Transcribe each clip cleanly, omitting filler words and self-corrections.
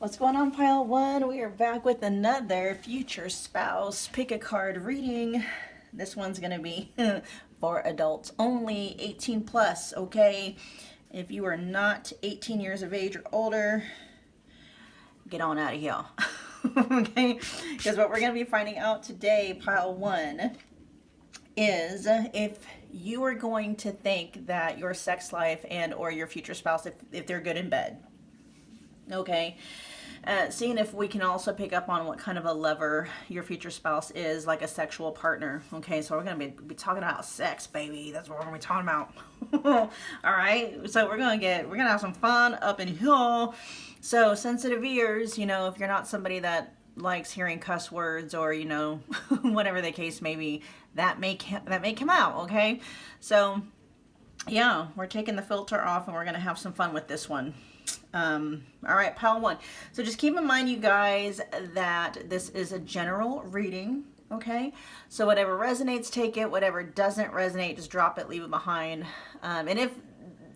What's going on, pile one? We are back with another future spouse pick a card reading. This one's gonna be for adults only, 18 plus, okay? If you are not 18 years of age or older, get on out of here. Okay? Because what we're gonna be finding out today, pile one, is if you are going to think that your sex life and or your future spouse, if they're good in bed. Okay, seeing if we can also pick up on what kind of a lover your future spouse is, like a sexual partner. Okay, so we're gonna be talking about sex, baby. That's what we're gonna be talking about. All right, so we're gonna have some fun up in here. So sensitive ears, if you're not somebody that likes hearing cuss words or whatever the case may be, that may come out. Okay, so yeah, we're taking the filter off and we're gonna have some fun with this one. All right, pile one. So just keep in mind, you guys, that this is a general reading. Okay, so whatever resonates, take it. Whatever doesn't resonate, just drop it, leave it behind. And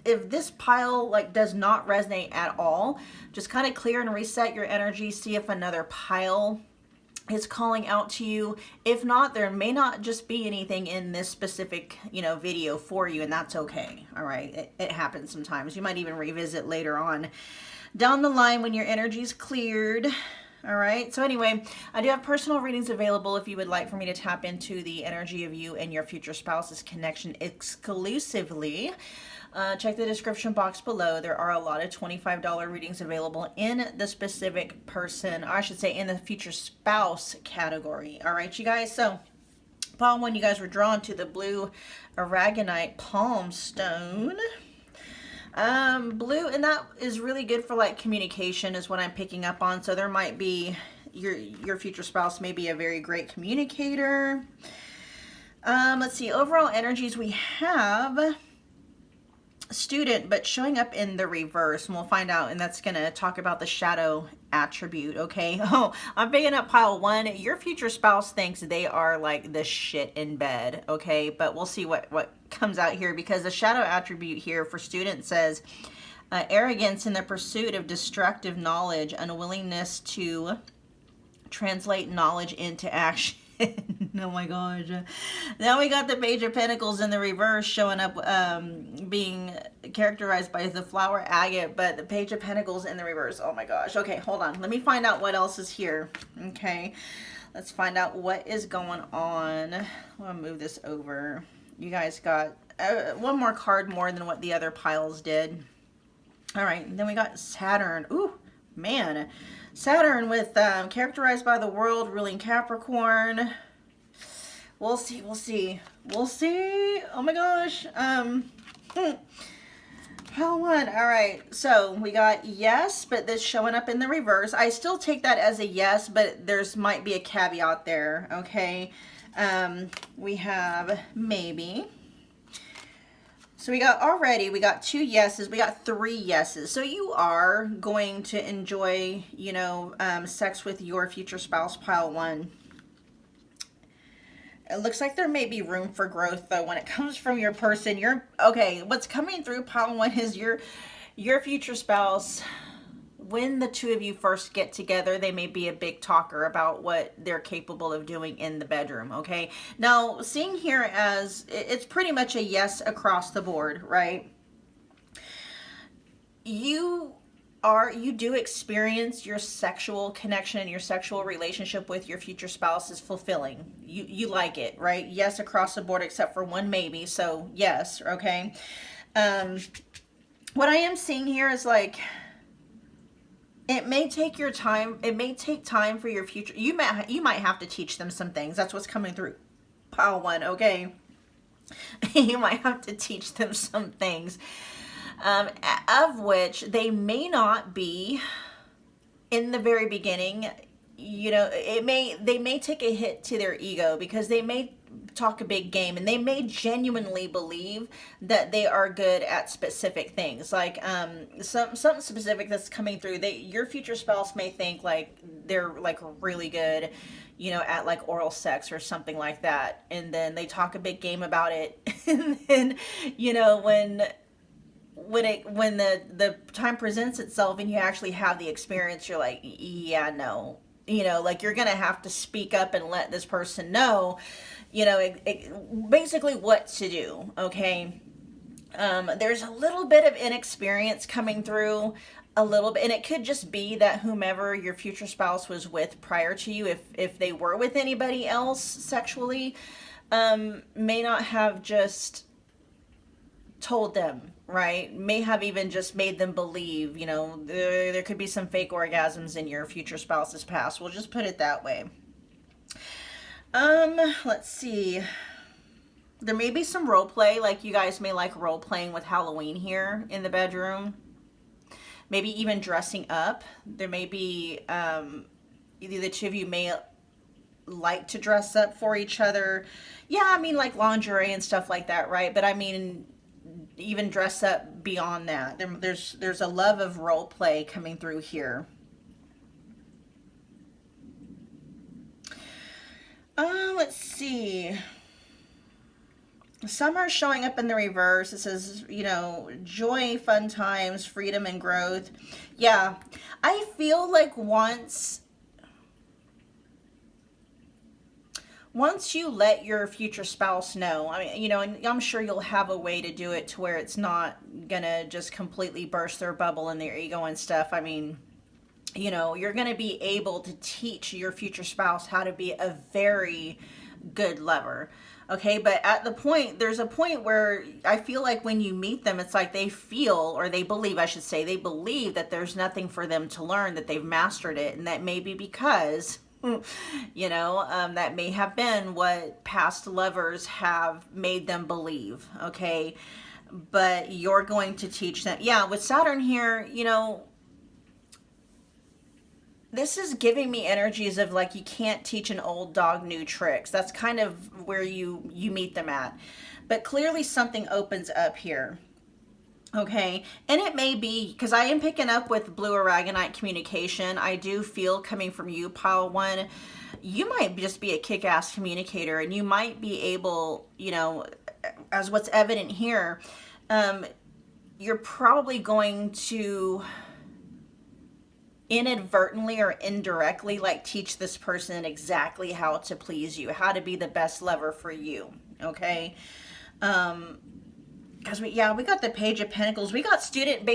if this pile does not resonate at all, just kind of clear and reset your energy. See if another pile is calling out to you. If not, there may not just be anything in this specific video for you, and that's okay. All right, it happens sometimes. You might even revisit later on down the line when your energy's cleared. All right, so anyway, I do have personal readings available if you would like for me to tap into the energy of you and your future spouse's connection exclusively. Check the description box below. There are a lot of $25 readings available in the specific person, or I should say in the future spouse category. All right, you guys. So, pile one, you guys were drawn to the blue Aragonite palm stone. Blue, and that is really good for communication is what I'm picking up on. So there might be your future spouse may be a very great communicator. Let's see, overall energies we have student, but showing up in the reverse, and we'll find out, and that's going to talk about the shadow attribute. Okay, oh, I'm picking up pile one. Your future spouse thinks they are like the shit in bed. Okay, but we'll see what comes out here, because the shadow attribute here for student says arrogance in the pursuit of destructive knowledge, unwillingness to translate knowledge into action. Oh my gosh. Now we got the Page of Pentacles in the reverse showing up, being characterized by the flower agate, but the Page of Pentacles in the reverse. Oh my gosh. Okay, hold on. Let me find out what else is here. Okay, let's find out what is going on. I'm gonna move this over. You guys got one more card more than what the other piles did. All right, then we got Saturn. Ooh, man. Saturn with characterized by the world, ruling Capricorn. We'll see. Oh my gosh. Pile one. All right. So we got yes, but this showing up in the reverse. I still take that as a yes, but there's might be a caveat there. Okay. We have maybe. So we got two yeses, we got three yeses. So you are going to enjoy, sex with your future spouse, pile one. It looks like there may be room for growth though when it comes from your person. What's coming through pile one is your future spouse. When the two of you first get together, they may be a big talker about what they're capable of doing in the bedroom, okay? Now, seeing here as it's pretty much a yes across the board, right? You do experience your sexual connection and your sexual relationship with your future spouse is fulfilling. You like it, right? Yes across the board except for one maybe, so yes, okay? What I am seeing here is it may take your time. It may take time for your future. You might have to teach them some things. That's what's coming through pile one, okay? You might have to teach them some things, of which they may not be in the very beginning. They may take a hit to their ego because they may talk a big game and they may genuinely believe that they are good at specific things, like something specific that's coming through. Your future spouse may think they're really good, at oral sex or something like that, and then they talk a big game about it and then when when the time presents itself and you actually have the experience, you're like, yeah, no, like you're gonna have to speak up and let this person know, basically what to do. Okay. There's a little bit of inexperience coming through, a little bit, and it could just be that whomever your future spouse was with prior to you, if they were with anybody else sexually, may not have just told them, right? May have even just made them believe, there could be some fake orgasms in your future spouse's past. We'll just put it that way. Let's see. There may be some role play, like you guys may like role playing with Halloween here in the bedroom. Maybe even dressing up. There may be, either the two of you may like to dress up for each other. Yeah, I mean like lingerie and stuff like that, right? But I mean, even dress up beyond that. There's a love of role play coming through here. Let's see. Summer showing up in the reverse. It says, joy, fun times, freedom, and growth. Yeah, I feel like once you let your future spouse know, I mean, and I'm sure you'll have a way to do it to where it's not gonna just completely burst their bubble and their ego and stuff. I mean, you're gonna be able to teach your future spouse how to be a very good lover. Okay, but there's a point where I feel like when you meet them, it's like they feel, or they believe, I should say, they believe that there's nothing for them to learn, that they've mastered it. And that may be because, that may have been what past lovers have made them believe. Okay, but you're going to teach them. Yeah, with Saturn here, this is giving me energies of like, you can't teach an old dog new tricks. That's kind of where you meet them at. But clearly something opens up here. Okay. And it may be, because I am picking up with blue Aragonite communication. I do feel coming from you, pile one, you might just be a kick-ass communicator, and you might be able, as what's evident here, you're probably going to inadvertently or indirectly like teach this person exactly how to please you, how to be the best lover for you. Okay. Because we got the Page of Pentacles. We got student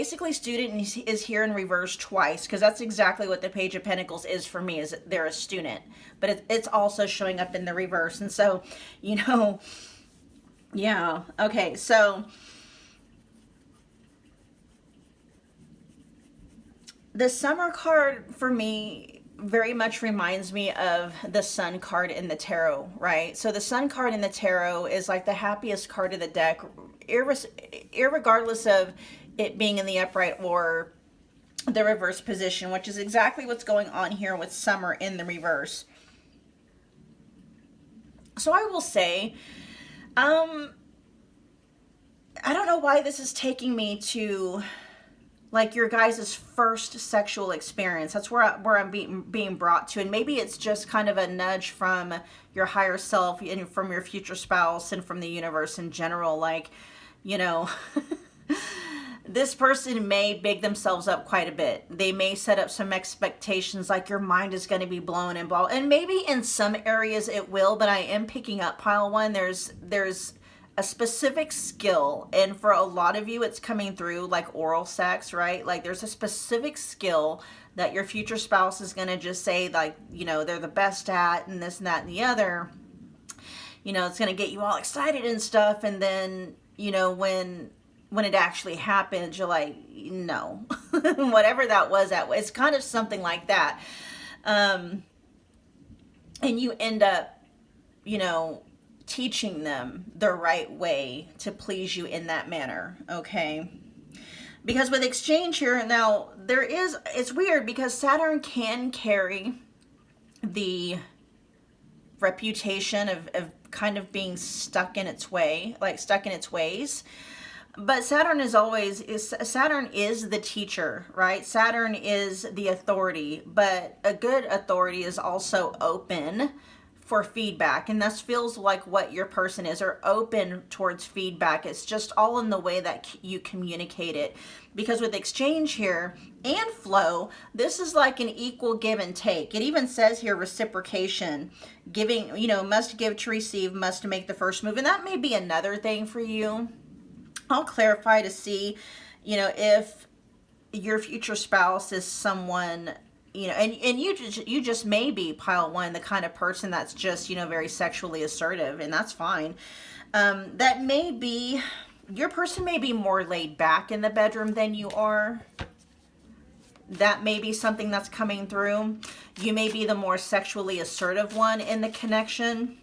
is here in reverse twice, because that's exactly what the Page of Pentacles is for me, is they're a student, but it's also showing up in the reverse. And so, yeah. Okay. So the Summer card for me very much reminds me of the Sun card in the tarot, right? So the Sun card in the tarot is like the happiest card of the deck, irregardless of it being in the upright or the reverse position, which is exactly what's going on here with Summer in the reverse. So I will say, I don't know why this is taking me to like your guys' first sexual experience. That's where I'm being brought to. And maybe it's just kind of a nudge from your higher self and from your future spouse and from the universe in general. Like, this person may big themselves up quite a bit. They may set up some expectations like your mind is going to be blown and blah. And maybe in some areas it will, but I am picking up, pile one, there's a specific skill, and for a lot of you it's coming through like oral sex, right? Like there's a specific skill that your future spouse is going to just say like, they're the best at, and this and that and the other. It's going to get you all excited and stuff, and then when it actually happens, you're like, no. Whatever that was, it's kind of something like that. And you end up teaching them the right way to please you in that manner. Okay. Because with exchange here now, it's weird because Saturn can carry the reputation of kind of being stuck in its ways. But Saturn is the teacher, right? Saturn is the authority, but a good authority is also open for feedback, and this feels like what your person is, or open towards feedback. It's just all in the way that you communicate it, because with exchange here and flow, this is like an equal give and take. It even says here reciprocation, giving, you know, must give to receive, must make the first move. And that may be another thing for you. I'll clarify to see, you know, if your future spouse is someone, you know, and you just may be, pile one, the kind of person that's just, you know, very sexually assertive, and that's fine. That may be, your person may be more laid back in the bedroom than you are. That may be something that's coming through. You may be the more sexually assertive one in the connection,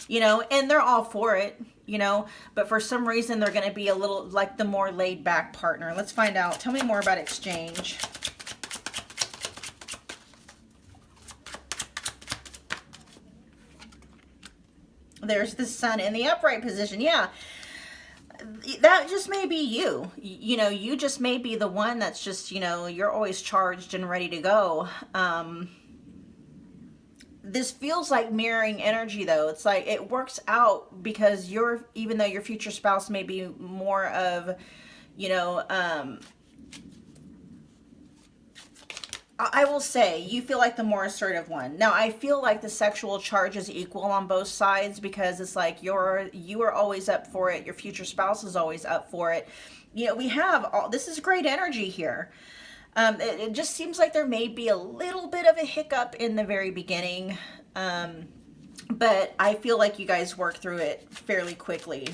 you know, and they're all for it, you know, but for some reason they're going to be a little like the more laid back partner. Let's find out. Tell me more about exchange. There's the sun in the upright position. Yeah, that just may be you. You know, you just may be the one that's just, you know, you're always charged and ready to go. This feels like mirroring energy, though. It's like it works out because even though your future spouse may be more of, you know, I will say you feel like the more assertive one. Now, I feel like the sexual charge is equal on both sides, because it's like you are always up for it. Your future spouse is always up for it. You know, we have all, this is great energy here. It just seems like there may be a little bit of a hiccup in the very beginning. But I feel like you guys work through it fairly quickly.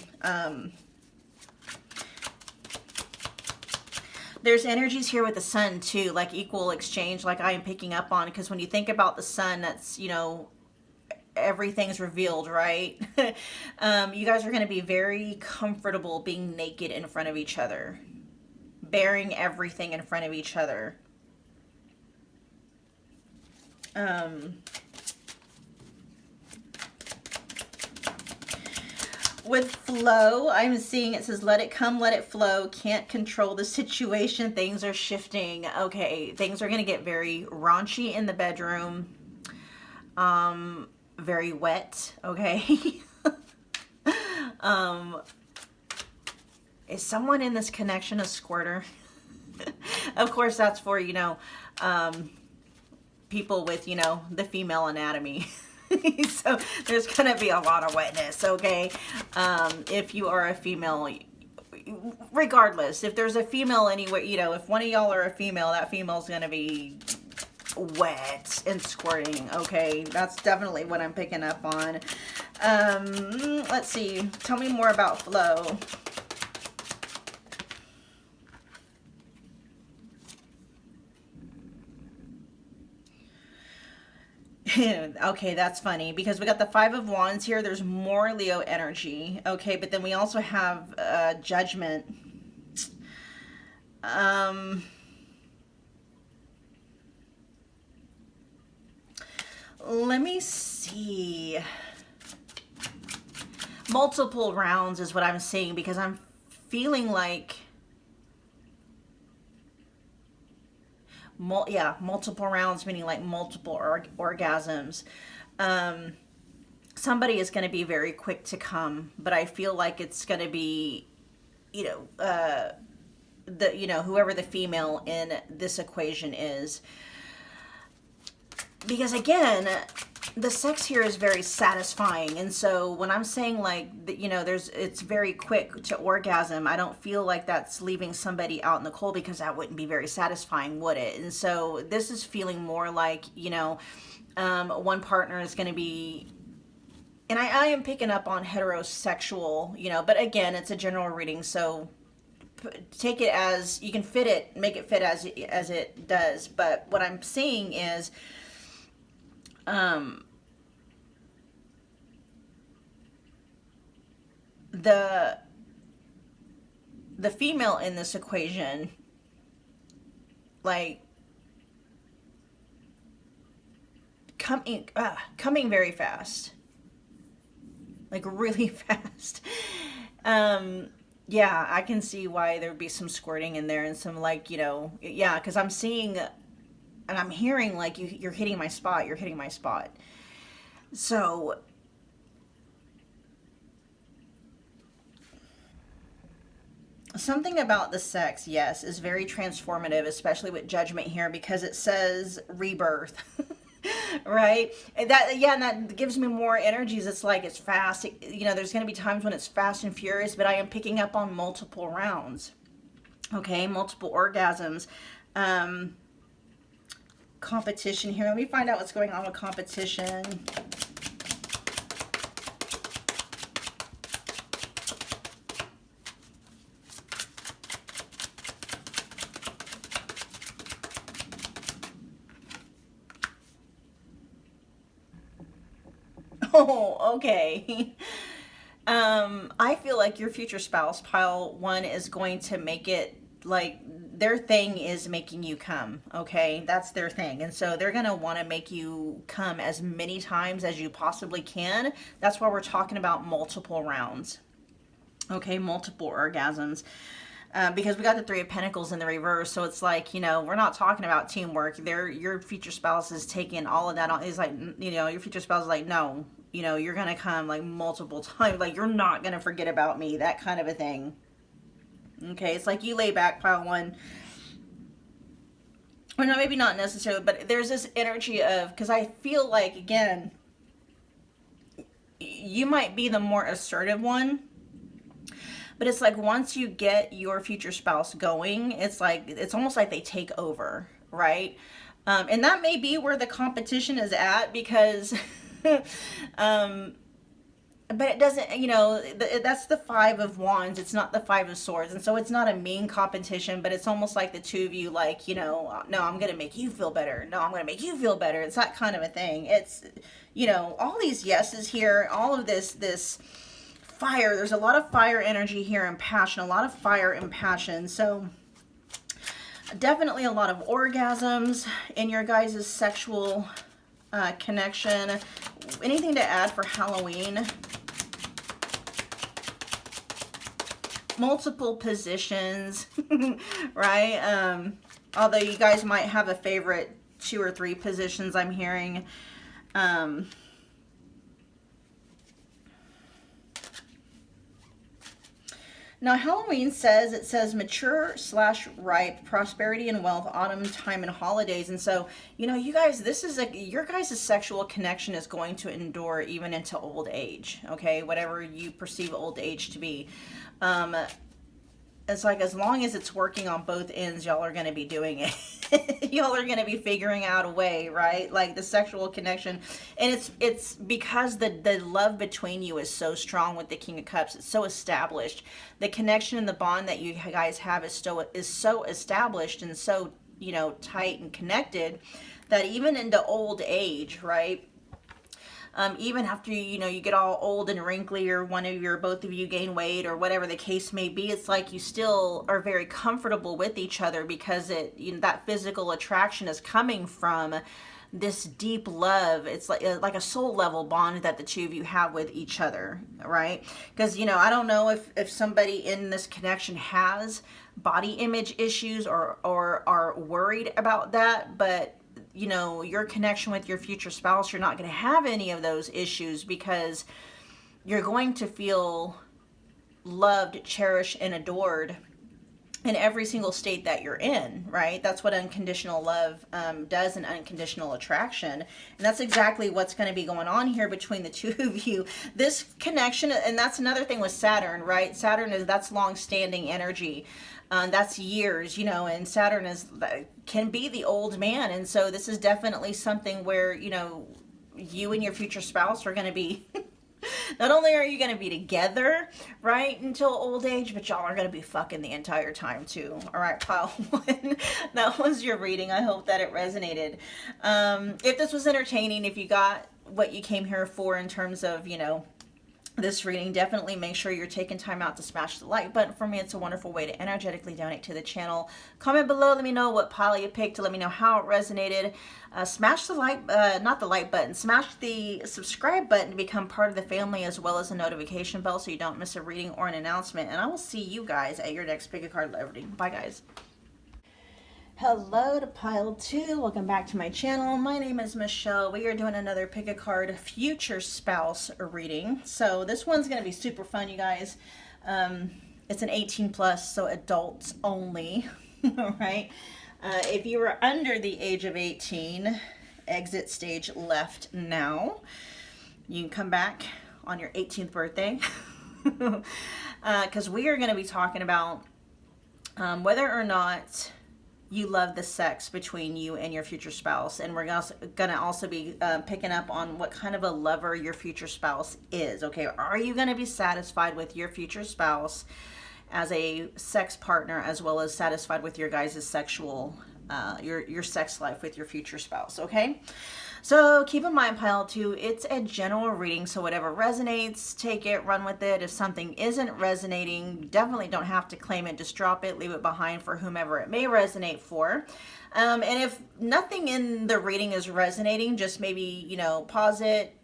There's energies here with the sun too, like equal exchange, like I am picking up on, because when you think about the sun, that's, you know, everything's revealed, right? You guys are going to be very comfortable being naked in front of each other, bearing everything in front of each other. With flow, I'm seeing it says, let it come, let it flow. Can't control the situation. Things are shifting. Okay, things are going to get very raunchy in the bedroom. Very wet, okay? Is someone in this connection a squirter? Of course, that's for, you know, people with, you know, the female anatomy. So there's going to be a lot of wetness, okay? If you are a female, regardless, if there's a female anywhere, you know, if one of y'all are a female, that female's going to be wet and squirting, okay? That's definitely what I'm picking up on. Let's see. Tell me more about flow. Okay, that's funny, because we got the Five of Wands here. There's more Leo energy, okay, but then we also have Judgment. Let me see. Multiple rounds is what I'm seeing, because I'm feeling like multiple rounds, meaning like multiple orgasms. Somebody is going to be very quick to come, but I feel like it's going to be, you know, whoever the female in this equation is. Because again, the sex here is very satisfying, and so when I'm saying like, you know, it's very quick to orgasm, I don't feel like that's leaving somebody out in the cold, because that wouldn't be very satisfying, would it? And so this is feeling more like, you know, one partner is going to be, and I am picking up on heterosexual, you know, but again, it's a general reading, so take it as you can fit it, make it fit as it does. But what I'm seeing is the female in this equation, like coming very fast, like really fast. Yeah, I can see why there'd be some squirting in there and some, like, you know, yeah, because I'm seeing and I'm hearing like you're hitting my spot, you're hitting my spot. So something about the sex, yes, is very transformative, especially with judgment here, because it says rebirth. Right? And that, yeah, and that gives me more energies. It's like it's fast. You know, there's going to be times when it's fast and furious, but I am picking up on multiple rounds. Okay, multiple orgasms. Competition here. Let me find out what's going on with competition. Oh, okay. I feel like your future spouse, pile one, is going to make it like their thing is making you come. Okay, that's their thing, and so they're gonna want to make you come as many times as you possibly can. That's why we're talking about multiple rounds. Okay, multiple orgasms. Because we got the Three of Pentacles in the reverse, so it's like, you know, we're not talking about teamwork. Your future spouse is taking all of that on. Is like, you know, your future spouse is like, no, you know, you're gonna come like multiple times. Like, you're not gonna forget about me. That kind of a thing. Okay, it's like you lay back, pile one. Or no, maybe not necessarily, but there's this energy of, because I feel like, again, you might be the more assertive one. But it's like once you get your future spouse going, it's like it's almost like they take over, right? And that may be where the competition is at, because but it doesn't, you know, that's the Five of Wands. It's not the Five of Swords. And so it's not a mean competition, but it's almost like the two of you, like, you know, no, I'm going to make you feel better. No, I'm going to make you feel better. It's that kind of a thing. It's, you know, all these yeses here, all of this fire. There's a lot of fire energy here and passion, a lot of fire and passion. So definitely a lot of orgasms in your guys' sexual connection. Anything to add for Halloween? Multiple positions, right? Although you guys might have a favorite 2 or 3 positions, I'm hearing. Now, Halloween says, it says mature / ripe, prosperity and wealth, autumn time and holidays. And so, you know, you guys, this is your guys' sexual connection is going to endure even into old age. Okay, whatever you perceive old age to be. It's like, as long as it's working on both ends, y'all are going to be doing it. Y'all are going to be figuring out a way, right? Like the sexual connection. And it's because the love between you is so strong with the King of Cups. It's so established. The connection and the bond that you guys have is so established and so, you know, tight and connected that even into old age, right? Even after, you know, you get all old and wrinkly, or both of you gain weight, or whatever the case may be, it's like you still are very comfortable with each other, because that physical attraction is coming from this deep love. It's like a soul level bond that the two of you have with each other, right? Because, you know, I don't know if somebody in this connection has body image issues or are worried about that, but you know, your connection with your future spouse, you're not going to have any of those issues, because you're going to feel loved, cherished, and adored in every single state that you're in, right? That's what unconditional love does, and unconditional attraction. And that's exactly what's going to be going on here between the two of you. This connection, and that's another thing with Saturn, right? That's long-standing energy. That's years, you know, and Saturn can be the old man. And so this is definitely something where, you know, you and your future spouse are going to be, not only are you going to be together, right, until old age, but y'all are going to be fucking the entire time too. All right, pile one. That was your reading. I hope that it resonated. If this was entertaining, if you got what you came here for in terms of, you know, this reading, definitely make sure you're taking time out to smash the like button. For me, it's a wonderful way to energetically donate to the channel. Comment below, let me know what pile you picked, to let me know how it resonated. Smash the like, not the like button, smash the subscribe button to become part of the family, as well as the notification bell, so you don't miss a reading or an announcement. And I will see you guys at your next pick a card reading. Bye, guys. Hello to pile two. Welcome back to my channel. My name is Michelle. We are doing another pick a card future spouse reading. So this one's going to be super fun, you guys. It's an 18 plus, so adults only. All right. If you were under the age of 18, exit stage left now. You can come back on your 18th birthday because we are going to be talking about whether or not you love the sex between you and your future spouse. And we're going to also be picking up on what kind of a lover your future spouse is. Okay, are you going to be satisfied with your future spouse as a sex partner, as well as satisfied with your guys' sexual, your sex life with your future spouse? Okay, so keep in mind, pile two, it's a general reading, so whatever resonates, take it, run with it. If something isn't resonating, definitely don't have to claim it, just drop it, leave it behind for whomever it may resonate for. And if nothing in the reading is resonating, just maybe, pause it,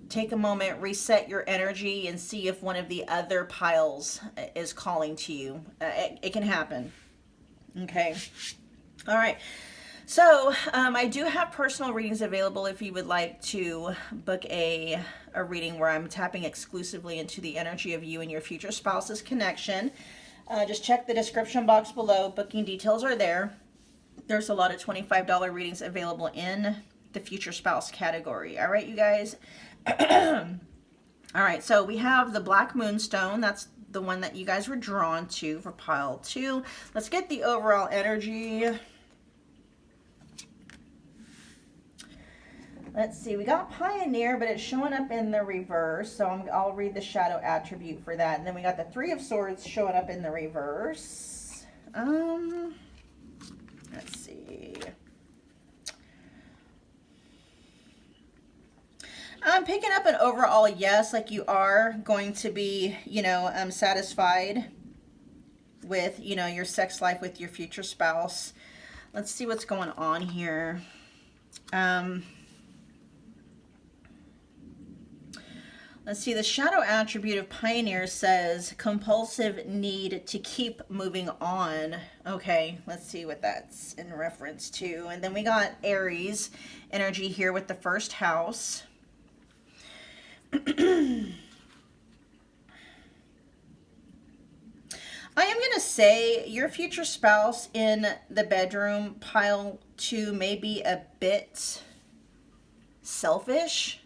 take a moment, reset your energy, and see if one of the other piles is calling to you. It can happen. Okay. All right. So I do have personal readings available if you would like to book a reading where I'm tapping exclusively into the energy of you and your future spouse's connection. Just check the description box below. Booking details are there. There's a lot of $25 readings available in the future spouse category. All right, you guys. All right, so we have the Black Moonstone. That's the one that you guys were drawn to for pile two. Let's get the overall energy. Let's see, we got Pioneer, but it's showing up in the reverse, so I'll read the shadow attribute for that. And then we got the Three of Swords showing up in the reverse. Let's see. I'm picking up an overall yes, like you are going to be, satisfied with, your sex life with your future spouse. Let's see what's going on here. Let's see, the shadow attribute of Pioneer says compulsive need to keep moving on. Okay, let's see what that's in reference to. And then we got Aries energy here with the first house. I am going to say your future spouse in the bedroom, pile two, may be a bit selfish.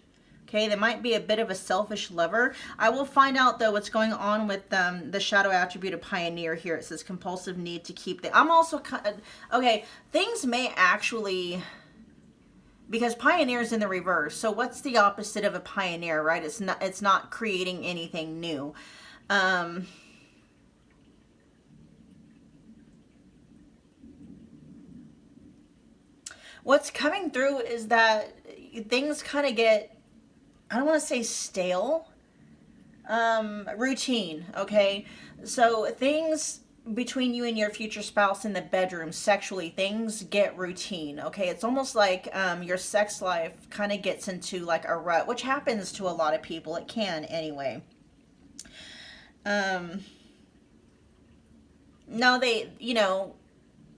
Okay, they might be a bit of a selfish lover. I will find out, though, what's going on with the shadow attribute of Pioneer here. It says compulsive need to keep the... I'm also... Okay, things may actually... Because Pioneer is in the reverse. So what's the opposite of a Pioneer, right? It's not creating anything new. What's coming through is that things kind of get... I don't want to say stale, routine, okay? So things between you and your future spouse in the bedroom, sexually, things get routine, okay? It's almost like your sex life kind of gets into like a rut, which happens to a lot of people. It can anyway. Now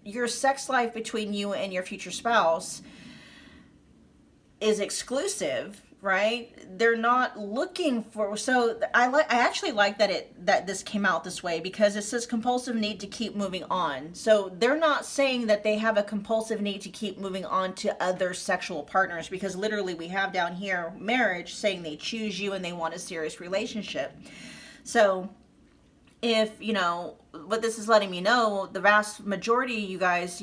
your sex life between you and your future spouse is exclusive, right? They're not looking for... So I actually like that this came out this way, because it says compulsive need to keep moving on. So they're not saying that they have a compulsive need to keep moving on to other sexual partners, because literally we have down here marriage saying they choose you and they want a serious relationship. So if, what this is letting me know, the vast majority of you guys,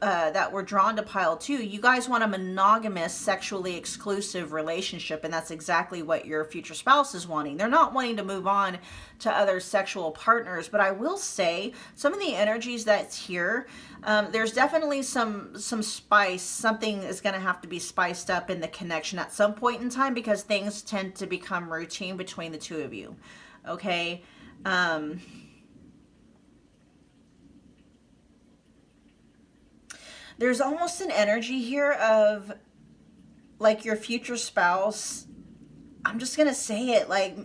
that were drawn to pile two, you guys want a monogamous, sexually exclusive relationship, and that's exactly what your future spouse is wanting. They're not wanting to move on to other sexual partners, but I will say some of the energies that's here, there's definitely some spice. Something is going to have to be spiced up in the connection at some point in time, because things tend to become routine between the two of you. Okay. There's almost an energy here of like your future spouse, I'm just going to say it, like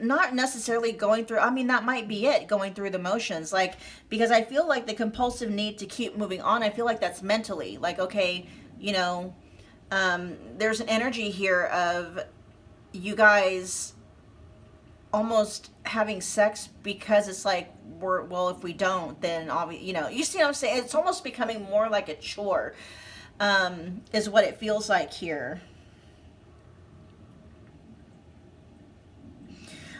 not necessarily going through, I mean, that might be it, going through the motions, like, because I feel like the compulsive need to keep moving on, I feel like that's mentally, like, okay, you know, there's an energy here of you guys almost having sex because it's like, well, if we don't, then obviously, you know, you see what I'm saying? It's almost becoming more like a chore, is what it feels like here.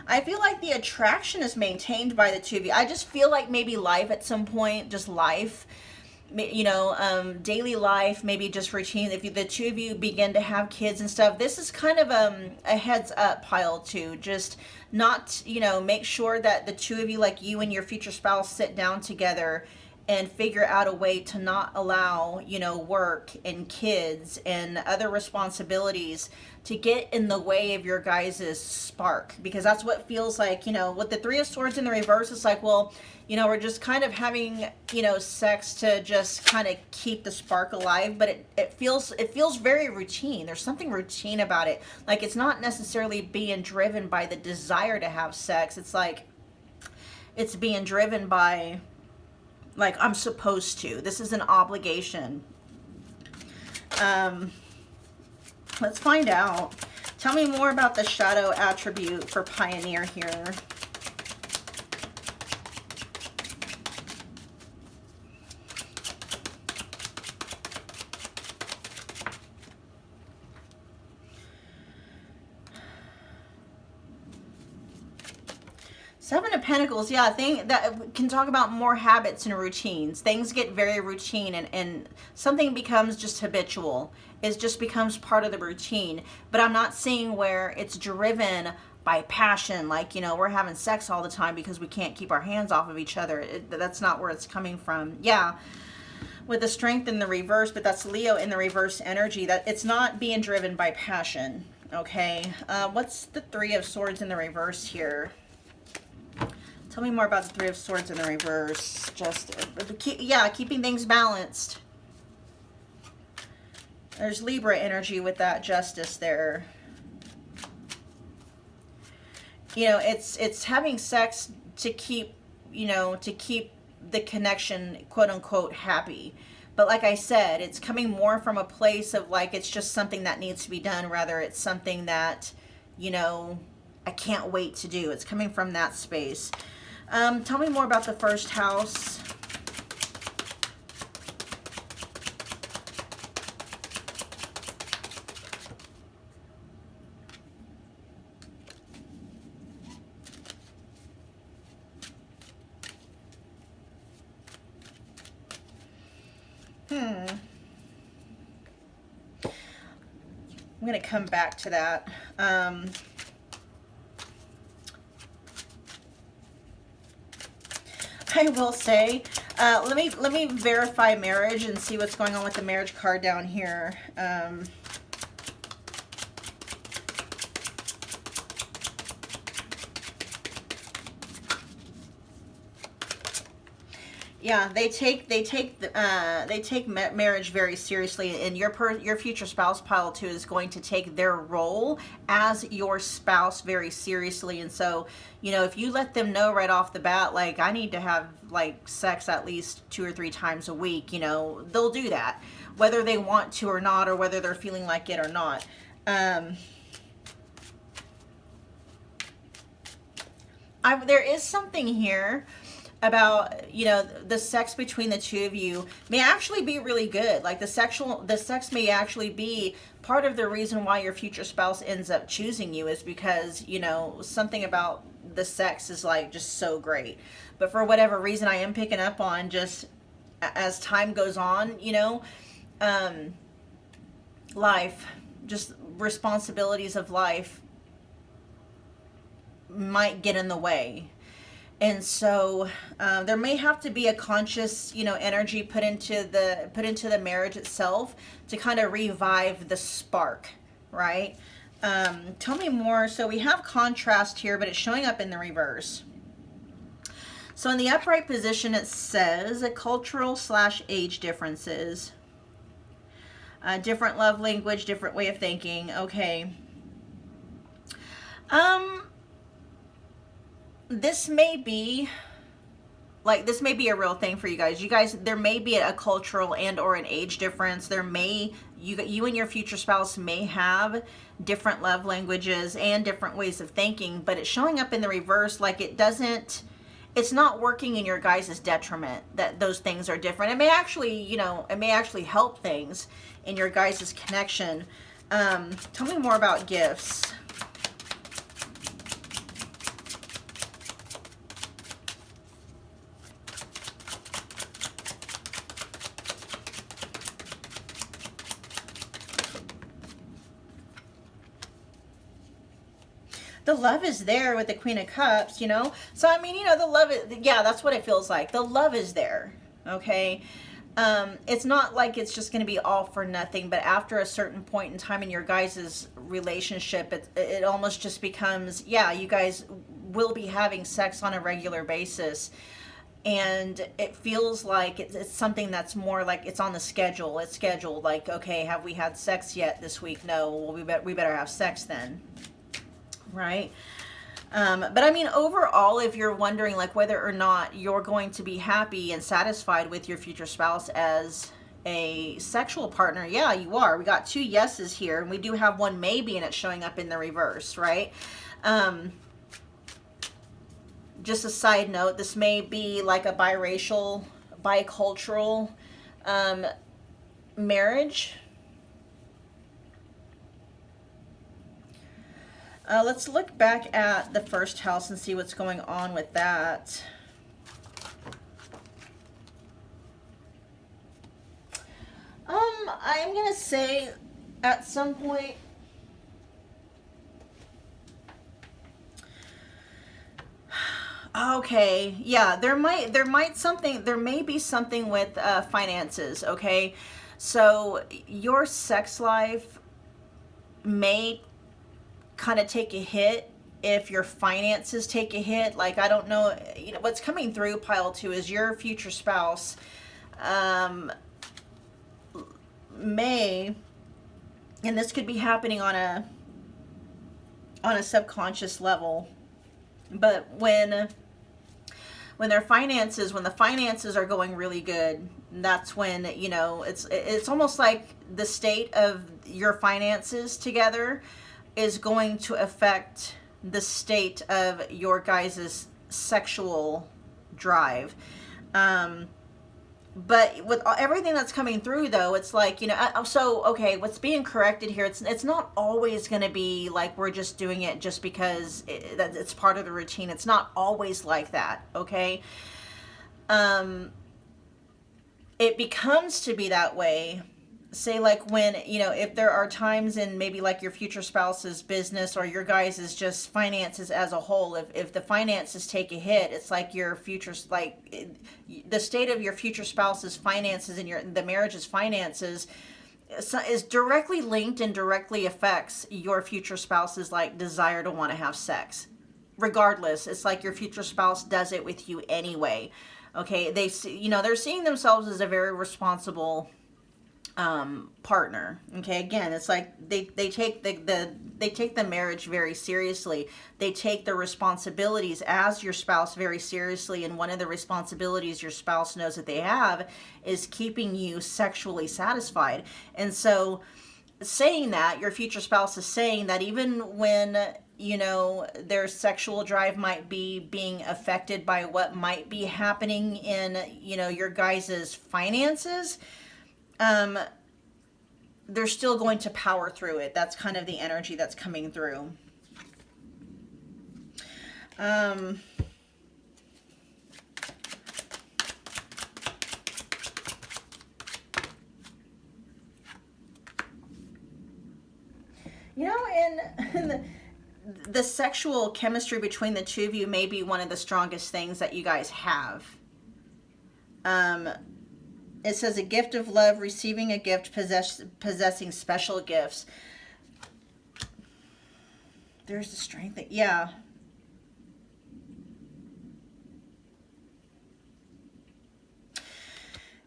I feel like the attraction is maintained by the two of you. I just feel like maybe life at some point, just life, you know, daily life, maybe just routine. If the two of you begin to have kids and stuff, this is kind of a heads up pile too. Just not, you know, make sure that the two of you, like you and your future spouse, sit down together and figure out a way to not allow, you know, work and kids and other responsibilities to get in the way of your guys' spark, because that's what feels like, you know, with the Three of Swords in the reverse, it's like, well, you know, we're just kind of having, you know, sex to just kind of keep the spark alive, but it feels very routine. There's something routine about it. Like, it's not necessarily being driven by the desire to have sex. It's like, it's being driven by, like, I'm supposed to. This is an obligation. Let's find out. Tell me more about the shadow attribute for Pioneer here. Seven of Pentacles, yeah, thing that can talk about more habits and routines. Things get very routine, and something becomes just habitual. It just becomes part of the routine. But I'm not seeing where it's driven by passion, like, you know, we're having sex all the time because we can't keep our hands off of each other. That's not where it's coming from. Yeah, with the Strength in the reverse, but that's Leo in the reverse energy. That it's not being driven by passion. Okay, what's the Three of Swords in the reverse here? Tell me more about the Three of Swords in the reverse. Just, yeah, keeping things balanced. There's Libra energy with that Justice there. You know, it's having sex to keep, you know, to keep the connection, quote unquote, happy. But like I said, it's coming more from a place of like, it's just something that needs to be done. Rather, it's something that, you know, I can't wait to do. It's coming from that space. Tell me more about the first house. I'm going to come back to that. I will say, let me verify marriage and see what's going on with the marriage card down here. Yeah, they take marriage very seriously, and your future spouse pile too is going to take their role as your spouse very seriously. And so, you know, if you let them know right off the bat, like, I need to have like sex at least 2 or 3 times a week, you know, they'll do that, whether they want to or not, or whether they're feeling like it or not. There is something here about, you know, the sex between the two of you may actually be really good. Like the sex may actually be part of the reason why your future spouse ends up choosing you, is because, you know, something about the sex is like just so great. But for whatever reason, I am picking up on, just as time goes on, you know, life, just responsibilities of life might get in the way. And so there may have to be a conscious, you know, energy put into the marriage itself to kind of revive the spark, right? Tell me more. So we have contrast here, but it's showing up in the reverse. So in the upright position, it says cultural / age differences, different love language, different way of thinking. Okay. this may be like, this may be a real thing for you guys. You guys, there may be a cultural and or an age difference. There may, you and your future spouse may have different love languages and different ways of thinking, but it's showing up in the reverse. Like, it's not working in your guys' detriment that those things are different. It may actually, it may actually help things in your guys' connection. Tell me more about gifts. The love is there with the Queen of Cups, So, I mean, the love is, yeah, that's what it feels like. The love is there, okay? It's not like it's just going to be all for nothing, but after a certain point in time in your guys' relationship, it almost just becomes, yeah, you guys will be having sex on a regular basis. And it feels like it's something that's more like it's on the schedule. It's scheduled, like, okay, have we had sex yet this week? No, well, we better have sex then. Right? But I mean, overall, if you're wondering like whether or not you're going to be happy and satisfied with your future spouse as a sexual partner, yeah, you are. We got 2 yeses here, and we do have 1 maybe, and it's showing up in the reverse, right? Just a side note, this may be like a biracial, bicultural marriage. Let's look back at the first house and see what's going on with that. I'm going to say at some point, okay, yeah, there may be something with finances, okay? So your sex life may kind of take a hit if your finances take a hit. Like, I don't know, what's coming through pile 2 is your future spouse may, and this could be happening on a subconscious level, but when the finances are going really good, that's when, it's almost like the state of your finances together is going to affect the state of your guys' sexual drive. But with everything that's coming through, though, it's like, so, okay, what's being corrected here, it's not always going to be like we're just doing it just because it's part of the routine. It's not always like that, okay? It becomes to be that way, say, like when, if there are times in maybe like your future spouse's business or your guys' just finances as a whole, if the finances take a hit, it's like your future, like the state of your future spouse's finances and the marriage's finances is directly linked and directly affects your future spouse's like desire to want to have sex. Regardless, it's like your future spouse does it with you anyway. Okay, they're seeing themselves as a very responsible partner. Okay, again, it's like they take the marriage very seriously. They take the responsibilities as your spouse very seriously, and one of the responsibilities your spouse knows that they have is keeping you sexually satisfied. And so saying that, your future spouse is saying that even when their sexual drive might be being affected by what might be happening in your guys' finances, they're still going to power through it. That's kind of the energy that's coming through. And the sexual chemistry between the two of you may be one of the strongest things that you guys have. It says a gift of love, receiving a gift, possessing special gifts. There's the strength. Yeah.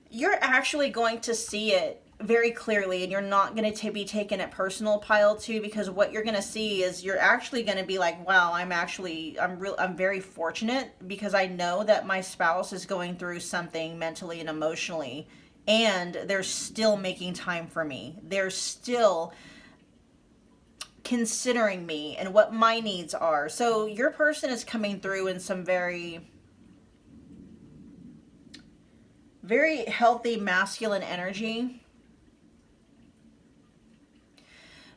You're actually going to see it very clearly, and you're not going to be taking it personal, pile 2, because what you're going to see is you're actually going to be like, wow, I'm very fortunate, because I know that my spouse is going through something mentally and emotionally, and they're still making time for me. They're still considering me and what my needs are. So your person is coming through in some very, very healthy masculine energy.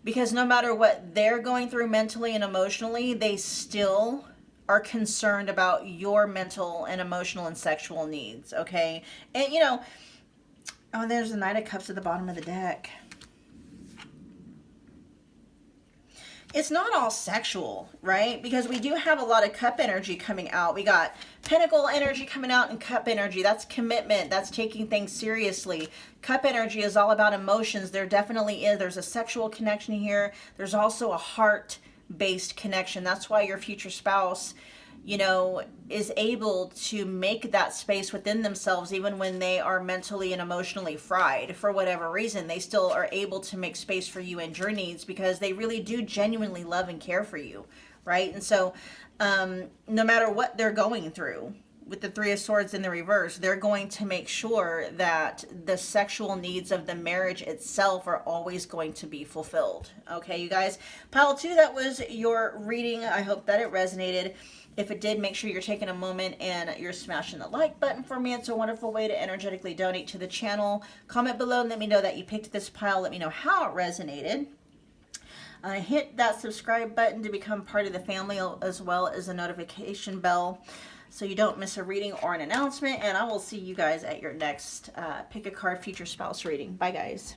Because no matter what they're going through mentally and emotionally, they still are concerned about your mental and emotional and sexual needs, okay? And, you know, oh, there's the Knight of Cups at the bottom of the deck. It's not all sexual, right? Because we do have a lot of cup energy coming out. We got pentacle energy coming out and cup energy. That's commitment. That's taking things seriously. Cup energy is all about emotions. There definitely is. There's a sexual connection here. There's also a heart-based connection. That's why your future spouse, you know, is able to make that space within themselves even when they are mentally and emotionally fried for whatever reason. They still are able to make space for you and your needs because they really do genuinely love and care for you, right? And so no matter what they're going through, with the Three of Swords in the reverse, they're going to make sure that the sexual needs of the marriage itself are always going to be fulfilled. Okay, you guys? Pile 2, that was your reading. I hope that it resonated. If it did, make sure you're taking a moment and you're smashing the like button for me. It's a wonderful way to energetically donate to the channel. Comment below and let me know that you picked this pile. Let me know how it resonated. Hit that subscribe button to become part of the family, as well as a notification bell, so you don't miss a reading or an announcement. And I will see you guys at your next Pick a Card Future Spouse reading. Bye, guys.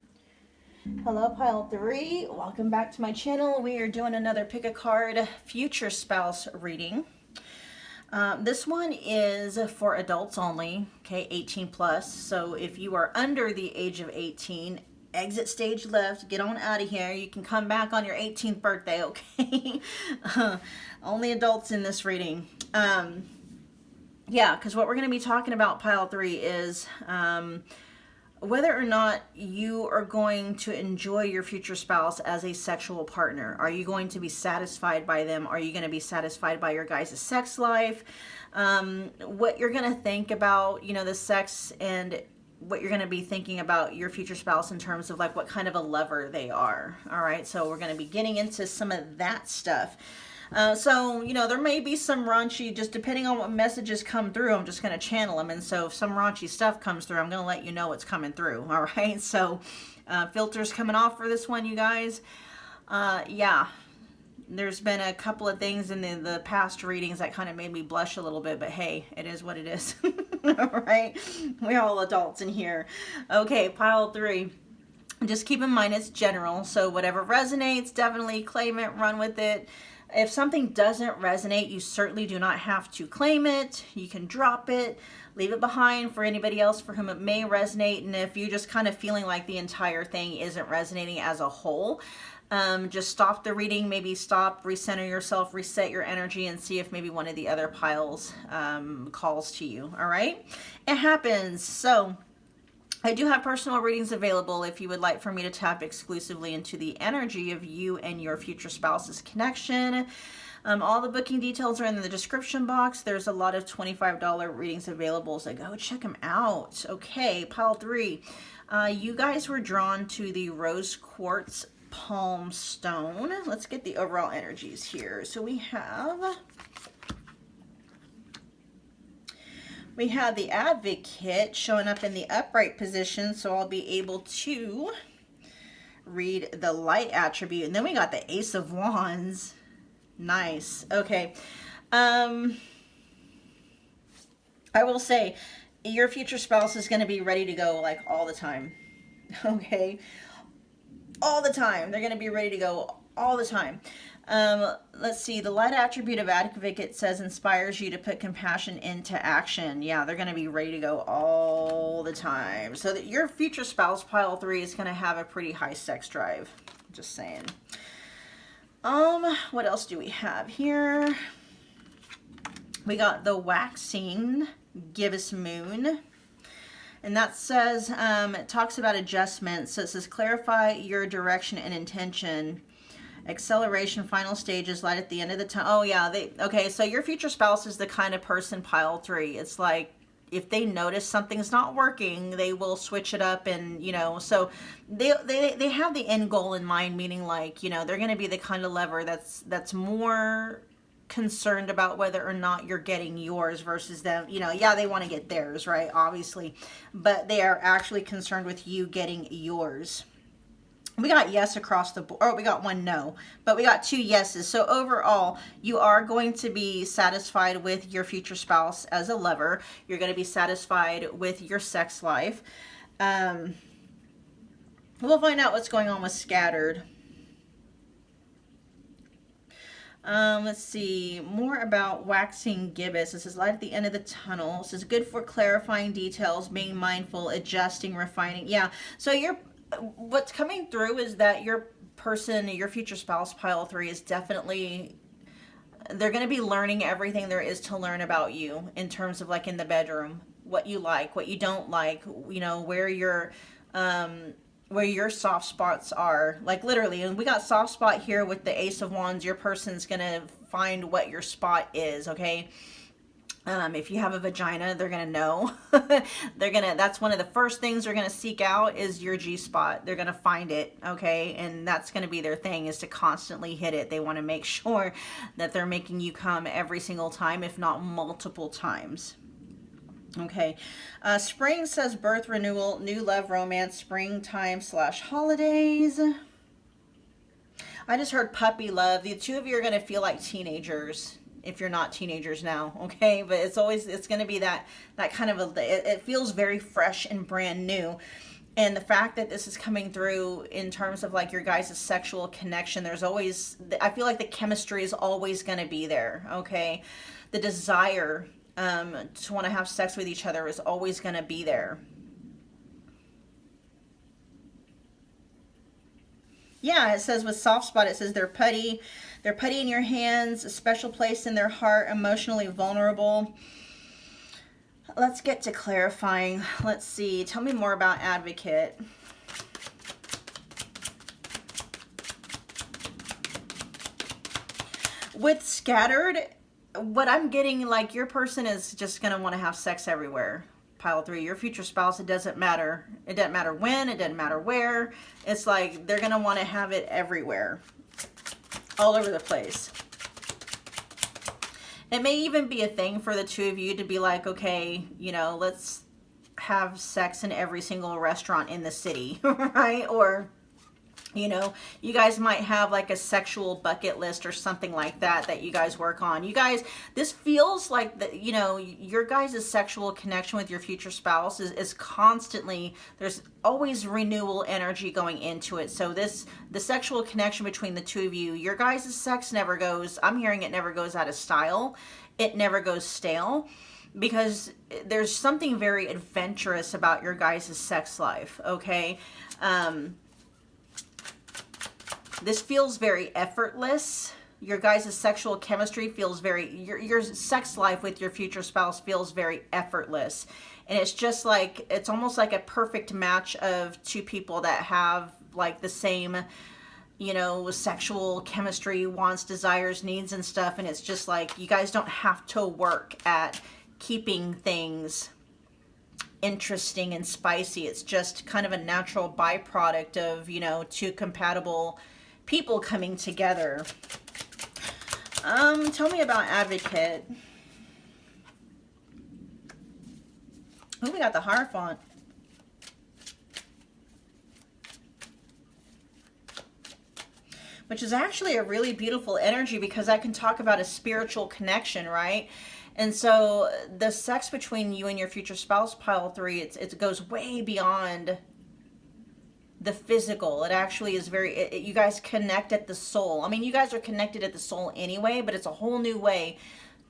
Hello, pile 3. Welcome back to my channel. We are doing another Pick a Card Future Spouse reading. This one is for adults only, okay, 18 plus. So if you are under the age of 18, exit stage left, get on out of here. You can come back on your 18th birthday, okay? Only adults in this reading. Yeah, because what we're going to be talking about, pile 3, is whether or not you are going to enjoy your future spouse as a sexual partner. Are you going to be satisfied by them? Are you going to be satisfied by your guys' sex life? What you're going to think about, you know, the sex, and what you're going to be thinking about your future spouse in terms of like what kind of a lover they are. All right, so we're going to be getting into some of that stuff. So, you know, there may be some raunchy, just depending on what messages come through, I'm just going to channel them. And so if some raunchy stuff comes through, I'm going to let you know what's coming through. All right. So, filters coming off for this one, you guys. Yeah, there's been a couple of things in the past readings that kind of made me blush a little bit, but hey, it is what it is. All right. We're all adults in here. Okay. Pile 3. Just keep in mind it's general. So whatever resonates, definitely claim it, run with it. If something doesn't resonate, you certainly do not have to claim it. You can drop it, leave it behind for anybody else for whom it may resonate. And if you're just kind of feeling like the entire thing isn't resonating as a whole, just stop the reading, maybe stop, recenter yourself, reset your energy, and see if maybe one of the other piles calls to you. All right? It happens. So I do have personal readings available if you would like for me to tap exclusively into the energy of you and your future spouse's connection. All the booking details are in the description box. There's a lot of $25 readings available, so go check them out. Okay, pile 3. You guys were drawn to the Rose Quartz Palm Stone. Let's get the overall energies here. So we have the Advocate showing up in the upright position, so I'll be able to read the light attribute. And then we got the Ace of Wands. Nice. Okay. I will say your future spouse is going to be ready to go like all the time. Okay. All the time. They're going to be ready to go all the time. Let's see, the light attribute of Advocate says inspires you to put compassion into action. Yeah, they're going to be ready to go all the time. So that your future spouse, pile 3, is going to have a pretty high sex drive. Just saying. What else do we have here? We got the Waxing Gibbous Moon. And that says, it talks about adjustments. So it says, clarify your direction and intention. Acceleration, final stages, light at the end of the tunnel. Oh yeah, okay, so your future spouse is the kind of person, pile 3. It's like, if they notice something's not working, they will switch it up, and so they have the end goal in mind, meaning like, they're going to be the kind of lover that's more concerned about whether or not you're getting yours versus them. Yeah, they want to get theirs, right? Obviously, but they are actually concerned with you getting yours. We got yes across the board. Oh, we got 1 no, but we got 2 yeses. So overall, you are going to be satisfied with your future spouse as a lover. You're going to be satisfied with your sex life. We'll find out what's going on with scattered. Let's see, more about waxing gibbous. This is light at the end of the tunnel. This is good for clarifying details, being mindful, adjusting, refining. Yeah, so what's coming through is that your person, your future spouse, pile 3, is definitely, they're going to be learning everything there is to learn about you in terms of like in the bedroom, what you like, what you don't like, where your soft spots are, like literally. And we got soft spot here with the Ace of Wands. Your person's going to find what your spot is, okay? If you have a vagina, they're going to know. That's one of the first things they're going to seek out is your G-spot. They're going to find it, okay? And that's going to be their thing, is to constantly hit it. They want to make sure that they're making you come every single time, if not multiple times. Okay. Spring says birth, renewal, new love, romance, springtime / holidays. I just heard puppy love. The 2 of you are going to feel like teenagers. If you're not teenagers now, okay? But it's going to be that kind of it feels very fresh and brand new. And the fact that this is coming through in terms of like your guys' sexual connection, I feel like the chemistry is always going to be there, okay? The desire to want to have sex with each other is always going to be there. Yeah, it says with soft spot, it says they're putty in your hands, a special place in their heart, emotionally vulnerable. Let's get to clarifying. Let's see. Tell me more about advocate. With scattered, what I'm getting, like, your person is just going to want to have sex everywhere. Pile 3, your future spouse, it doesn't matter. It doesn't matter when, it doesn't matter where. It's like they're going to want to have it everywhere. All over the place. It may even be a thing for the 2 of you to be like, okay, let's have sex in every single restaurant in the city, right? Or, you guys might have like a sexual bucket list or something like that you guys work on. You guys, this feels like your guys' sexual connection with your future spouse is constantly, there's always renewal energy going into it. So the sexual connection between the 2 of you, your guys' sex never goes, I'm hearing it never goes out of style. It never goes stale, because there's something very adventurous about your guys' sex life, okay? This feels very effortless. Your guys' sexual chemistry feels your sex life with your future spouse feels very effortless. And it's just like, it's almost like a perfect match of 2 people that have like the same, sexual chemistry, wants, desires, needs, and stuff. And it's just like, you guys don't have to work at keeping things interesting and spicy. It's just kind of a natural byproduct of, 2 compatible people coming together. Tell me about advocate. Oh, we got the Hierophant. Which is actually a really beautiful energy, because I can talk about a spiritual connection, right? And so the sex between you and your future spouse, pile 3, it goes way beyond the physical. It actually is you guys connect at the soul. I mean, you guys are connected at the soul anyway, but it's a whole new way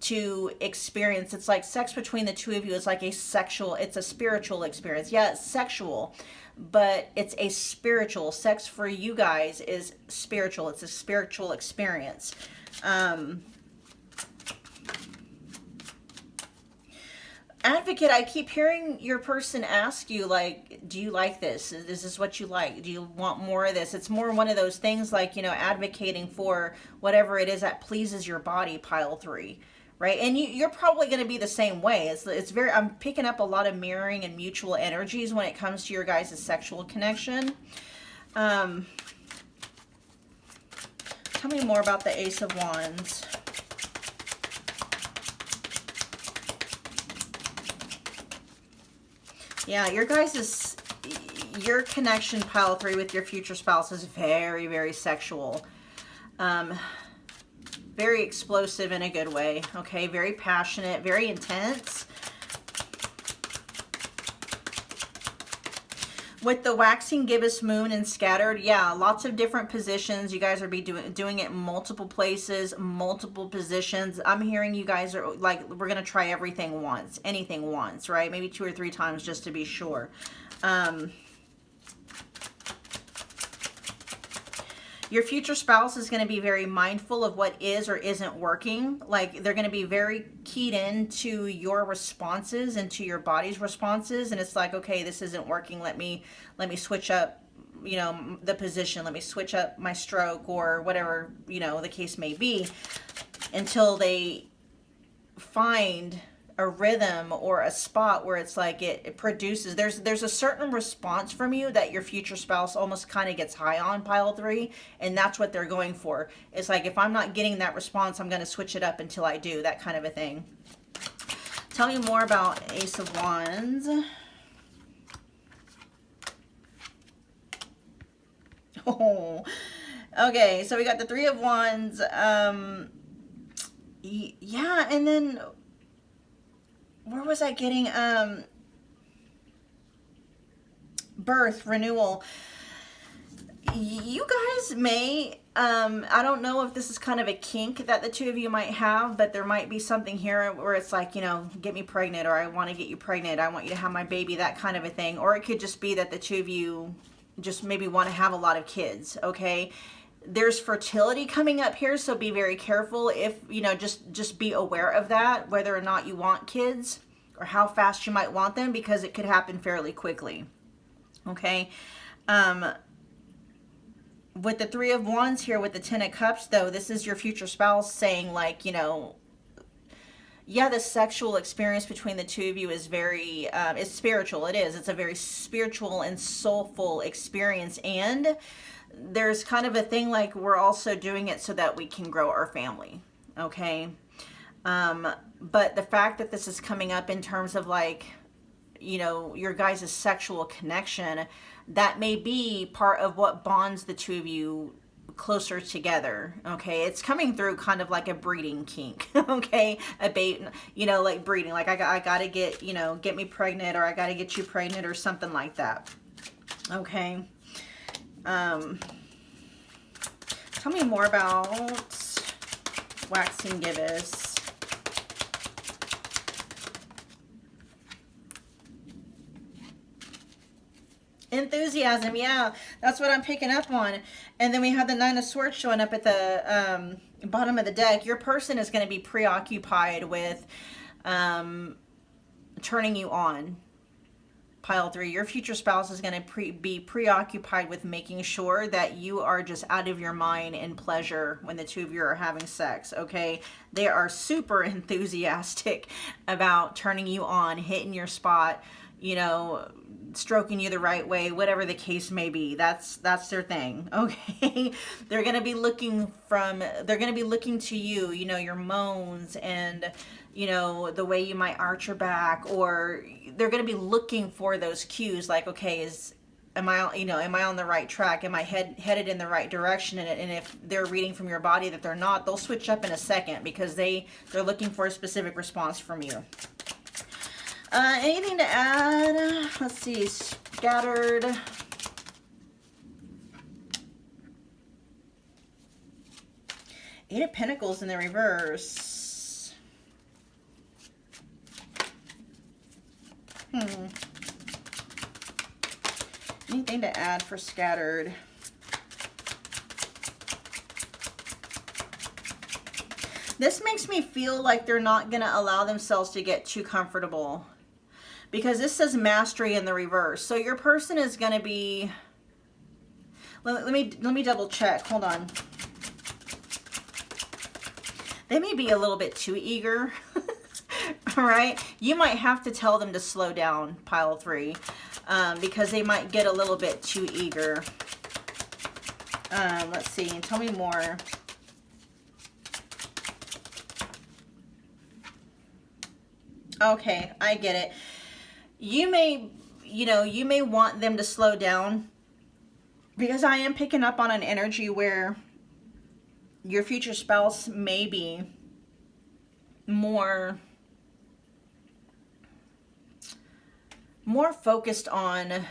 to experience. It's like sex between the 2 of you is like it's a spiritual experience. Yeah, it's sexual, but it's a spiritual. Sex for you guys is spiritual. It's a spiritual experience. Advocate, I keep hearing your person ask you, like, do you like this? Is this what you like? Do you want more of this? It's more one of those things like, you know, advocating for whatever it is that pleases your body, pile 3, right? And you're probably going to be the same way. It's very, I'm picking up a lot of mirroring and mutual energies when it comes to your guys' sexual connection. Tell me more about the Ace of Wands. Yeah, your connection, pile 3, with your future spouse is very, very sexual. Very explosive in a good way, okay? Very passionate, very intense. With the waxing gibbous moon and scattered, yeah, lots of different positions. You guys are doing it in multiple places, multiple positions. I'm hearing you guys are like, we're going to try everything once, anything once, right? Maybe 2 or 3 times just to be sure. Your future spouse is going to be very mindful of what is or isn't working. Like, they're going to be very keyed into your responses and to your body's responses. And it's like, okay, this isn't working. Let me switch up, you know, the position. Let me switch up my stroke or whatever, you know, the case may be, until they find a rhythm or a spot where it's like it produces, there's a certain response from you that your future spouse almost kind of gets high on, pile 3, and that's what they're going for. It's like, if I'm not getting that response, I'm going to switch it up until I do, that kind of a thing. Tell me more about Ace of Wands. Oh, okay, so we got the 3 of Wands. Yeah, and then where was I getting birth, renewal? You guys may, I don't know if this is kind of a kink that the 2 of you might have, but there might be something here where it's like, you know, get me pregnant, or I want to get you pregnant, I want you to have my baby, that kind of a thing. Or it could just be that the 2 of you just maybe want to have a lot of kids, okay? There's fertility coming up here, so be very careful. If, you know, just be aware of that, whether or not you want kids or how fast you might want them, because it could happen fairly quickly, okay? With the 3 of Wands here, with the 10 of Cups, though, this is your future spouse saying, like, you know, yeah, the sexual experience between the 2 of you is very, it's spiritual. It is. It's a very spiritual and soulful experience. And there's kind of a thing like, we're also doing it so that we can grow our family, okay? But the fact that this is coming up in terms of, like, you know, your guys' sexual connection, that may be part of what bonds the 2 of you closer together, okay? It's coming through kind of like a breeding kink, okay? A bait, you know, like breeding, like I gotta get, you know, get me pregnant, or I gotta get you pregnant, or something like that, okay? Tell me more about waxing gibbous. Enthusiasm, yeah, that's what I'm picking up on. And then we have the 9 of Swords showing up at the bottom of the deck. Your person is going to be preoccupied with turning you on, pile 3. Your future spouse is going to be preoccupied with making sure that you are just out of your mind in pleasure when the 2 of you are having sex, okay? They are super enthusiastic about turning you on, hitting your spot, you know, stroking you the right way, whatever the case may be. That's their thing, okay? They're going to be looking to you, you know, your moans and, you know, the way you might arch your back, or they're going to be looking for those cues, like, okay, am I on the right track? Am I headed in the right direction? And if they're reading from your body that they're not, they'll switch up in a second, because they're looking for a specific response from you. Anything to add? Let's see, scattered. Eight of Pentacles in the reverse. Anything to add for scattered? This makes me feel like they're not going to allow themselves to get too comfortable, because this says mastery in the reverse. So your person is going to be, let me double check. Hold on. They may be a little bit too eager. All right. You might have to tell them to slow down, pile 3, because they might get a little bit too eager. Let's see. Tell me more. Okay, I get it. You may, you may want them to slow down, because I am picking up on an energy where your future spouse may be more focused on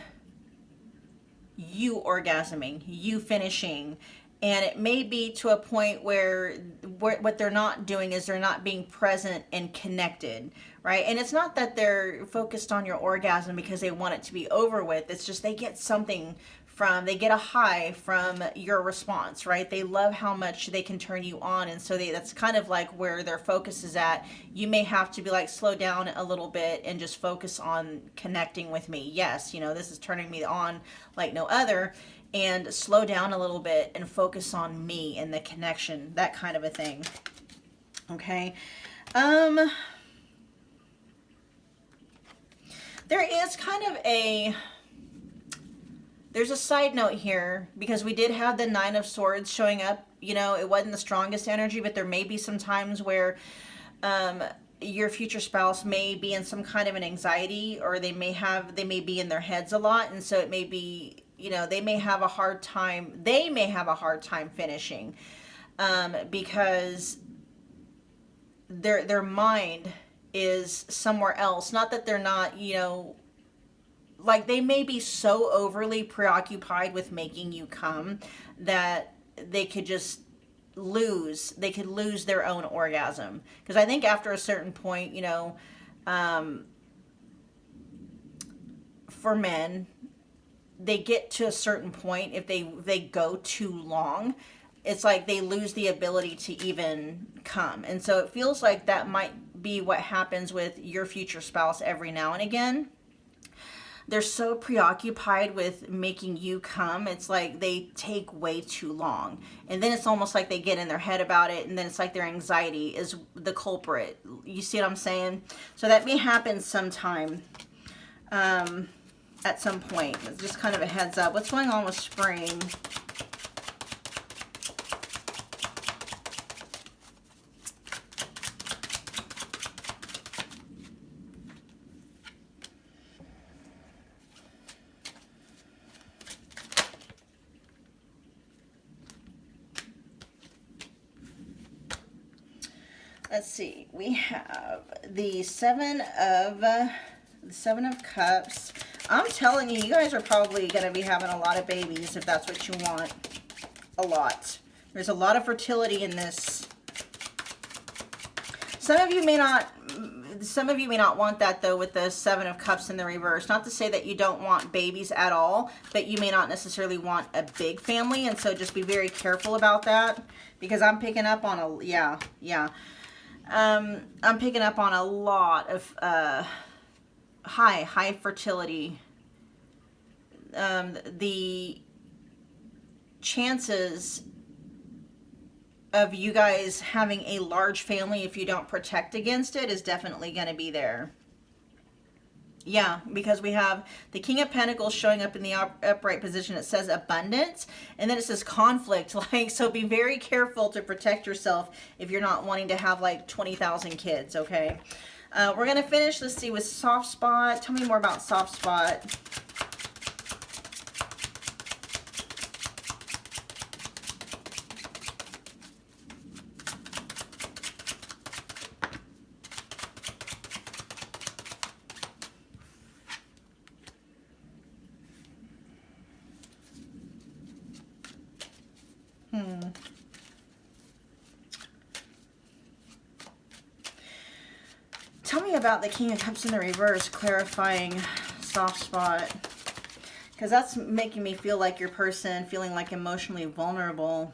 you orgasming, you finishing. And it may be to a point where what they're not doing is they're not being present and connected, right? And it's not that they're focused on your orgasm because they want it to be over with. It's just they get something they get a high from your response, right? They love how much they can turn you on. And so that's kind of like where their focus is at. You may have to be like, slow down a little bit and just focus on connecting with me. Yes, this is turning me on like no other. And slow down a little bit and focus on me and the connection, that kind of a thing. Okay. There is kind of there's a side note here, because we did have the 9 of Swords showing up. It wasn't the strongest energy, but there may be some times where your future spouse may be in some kind of an anxiety, or they may be in their heads a lot. And so it may be, they may have a hard time finishing, because their mind is somewhere else. Not that they're not, like they may be so overly preoccupied with making you come that they could just lose their own orgasm. Because I think after a certain point, for men, they get to a certain point, if they go too long, it's like they lose the ability to even come. And so it feels like that might be what happens with your future spouse every now and again. They're so preoccupied with making you come, it's like they take way too long. And then it's almost like they get in their head about it, and then it's like their anxiety is the culprit. You see what I'm saying? So that may happen sometime, at some point. It's just kind of a heads up. What's going on with spring? Let's see, we have the Seven of Cups. I'm telling you, you guys are probably going to be having a lot of babies if that's what you want. A lot. There's a lot of fertility in this. Some of you may not want that though, with the Seven of Cups in the reverse. Not to say that you don't want babies at all, but you may not necessarily want a big family, and so just be very careful about that, because I'm picking up on I'm picking up on a lot of high fertility. The chances of you guys having a large family, if you don't protect against it, is definitely going to be there. Yeah, because we have the King of Pentacles showing up in the upright position. It says abundance, and then it says conflict. So be very careful to protect yourself if you're not wanting to have like 20,000 kids, okay? We're going to finish, let's see, with soft spot. Tell me more about soft spot. Tell me about the King of Cups in the reverse, clarifying soft spot. Because that's making me feel like your person feeling like emotionally vulnerable.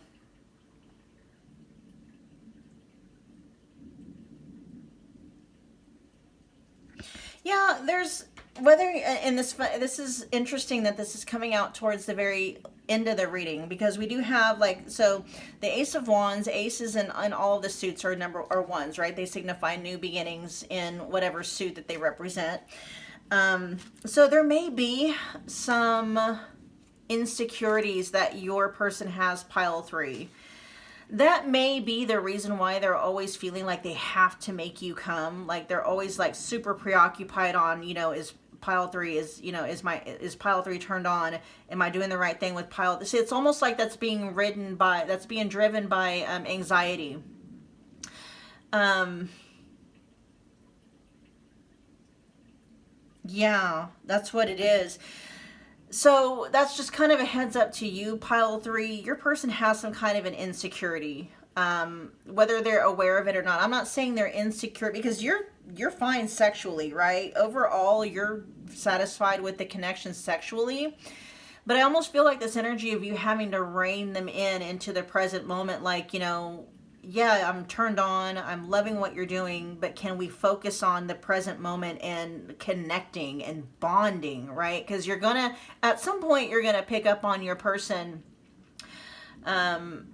there's whether in this is interesting that this is coming out towards the very end of the reading, because we do have like, so the Ace of Wands, aces in all of the suits are ones, right? They signify new beginnings in whatever suit that they represent. So there may be some insecurities that your person has, pile 3. That may be the reason why they're always feeling like they have to make you come. Like they're always like super preoccupied on, is pile 3 is pile 3 turned on? Am I doing the right thing with pile? See, it's almost like that's being driven by anxiety. Yeah, that's what it is. So that's just kind of a heads up to you, pile 3. Your person has some kind of an insecurity, whether they're aware of it or not. I'm not saying they're insecure, because you're fine sexually, right? Overall, you're satisfied with the connection sexually. But I almost feel like this energy of you having to rein them into the present moment, like, yeah, I'm turned on, I'm loving what you're doing, but can we focus on the present moment and connecting and bonding, right? Because at some point, you're gonna pick up on your person on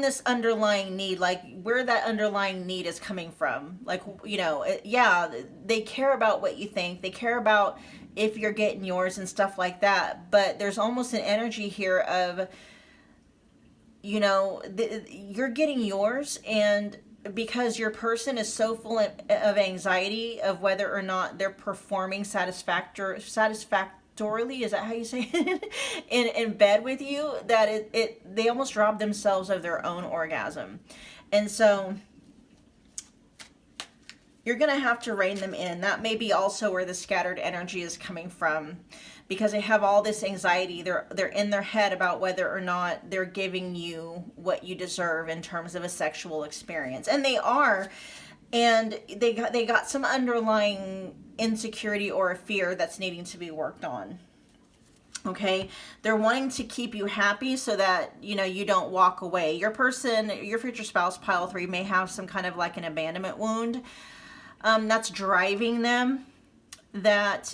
this underlying need, like where that underlying need is coming from. Like, yeah, they care about what you think, they care about if you're getting yours and stuff like that, but there's almost an energy here of, you're getting yours, and because your person is so full of anxiety of whether or not they're performing satisfactorily, is that how you say it, in bed with you, that they almost rob themselves of their own orgasm. And so you're going to have to rein them in. That may be also where the scattered energy is coming from, because they have all this anxiety. They're in their head about whether or not they're giving you what you deserve in terms of a sexual experience. And they are, and they got some underlying insecurity or a fear that's needing to be worked on. Okay, they're wanting to keep you happy so that you don't walk away. Your person, your future spouse, pile 3, may have some kind of like an abandonment wound that's driving them, that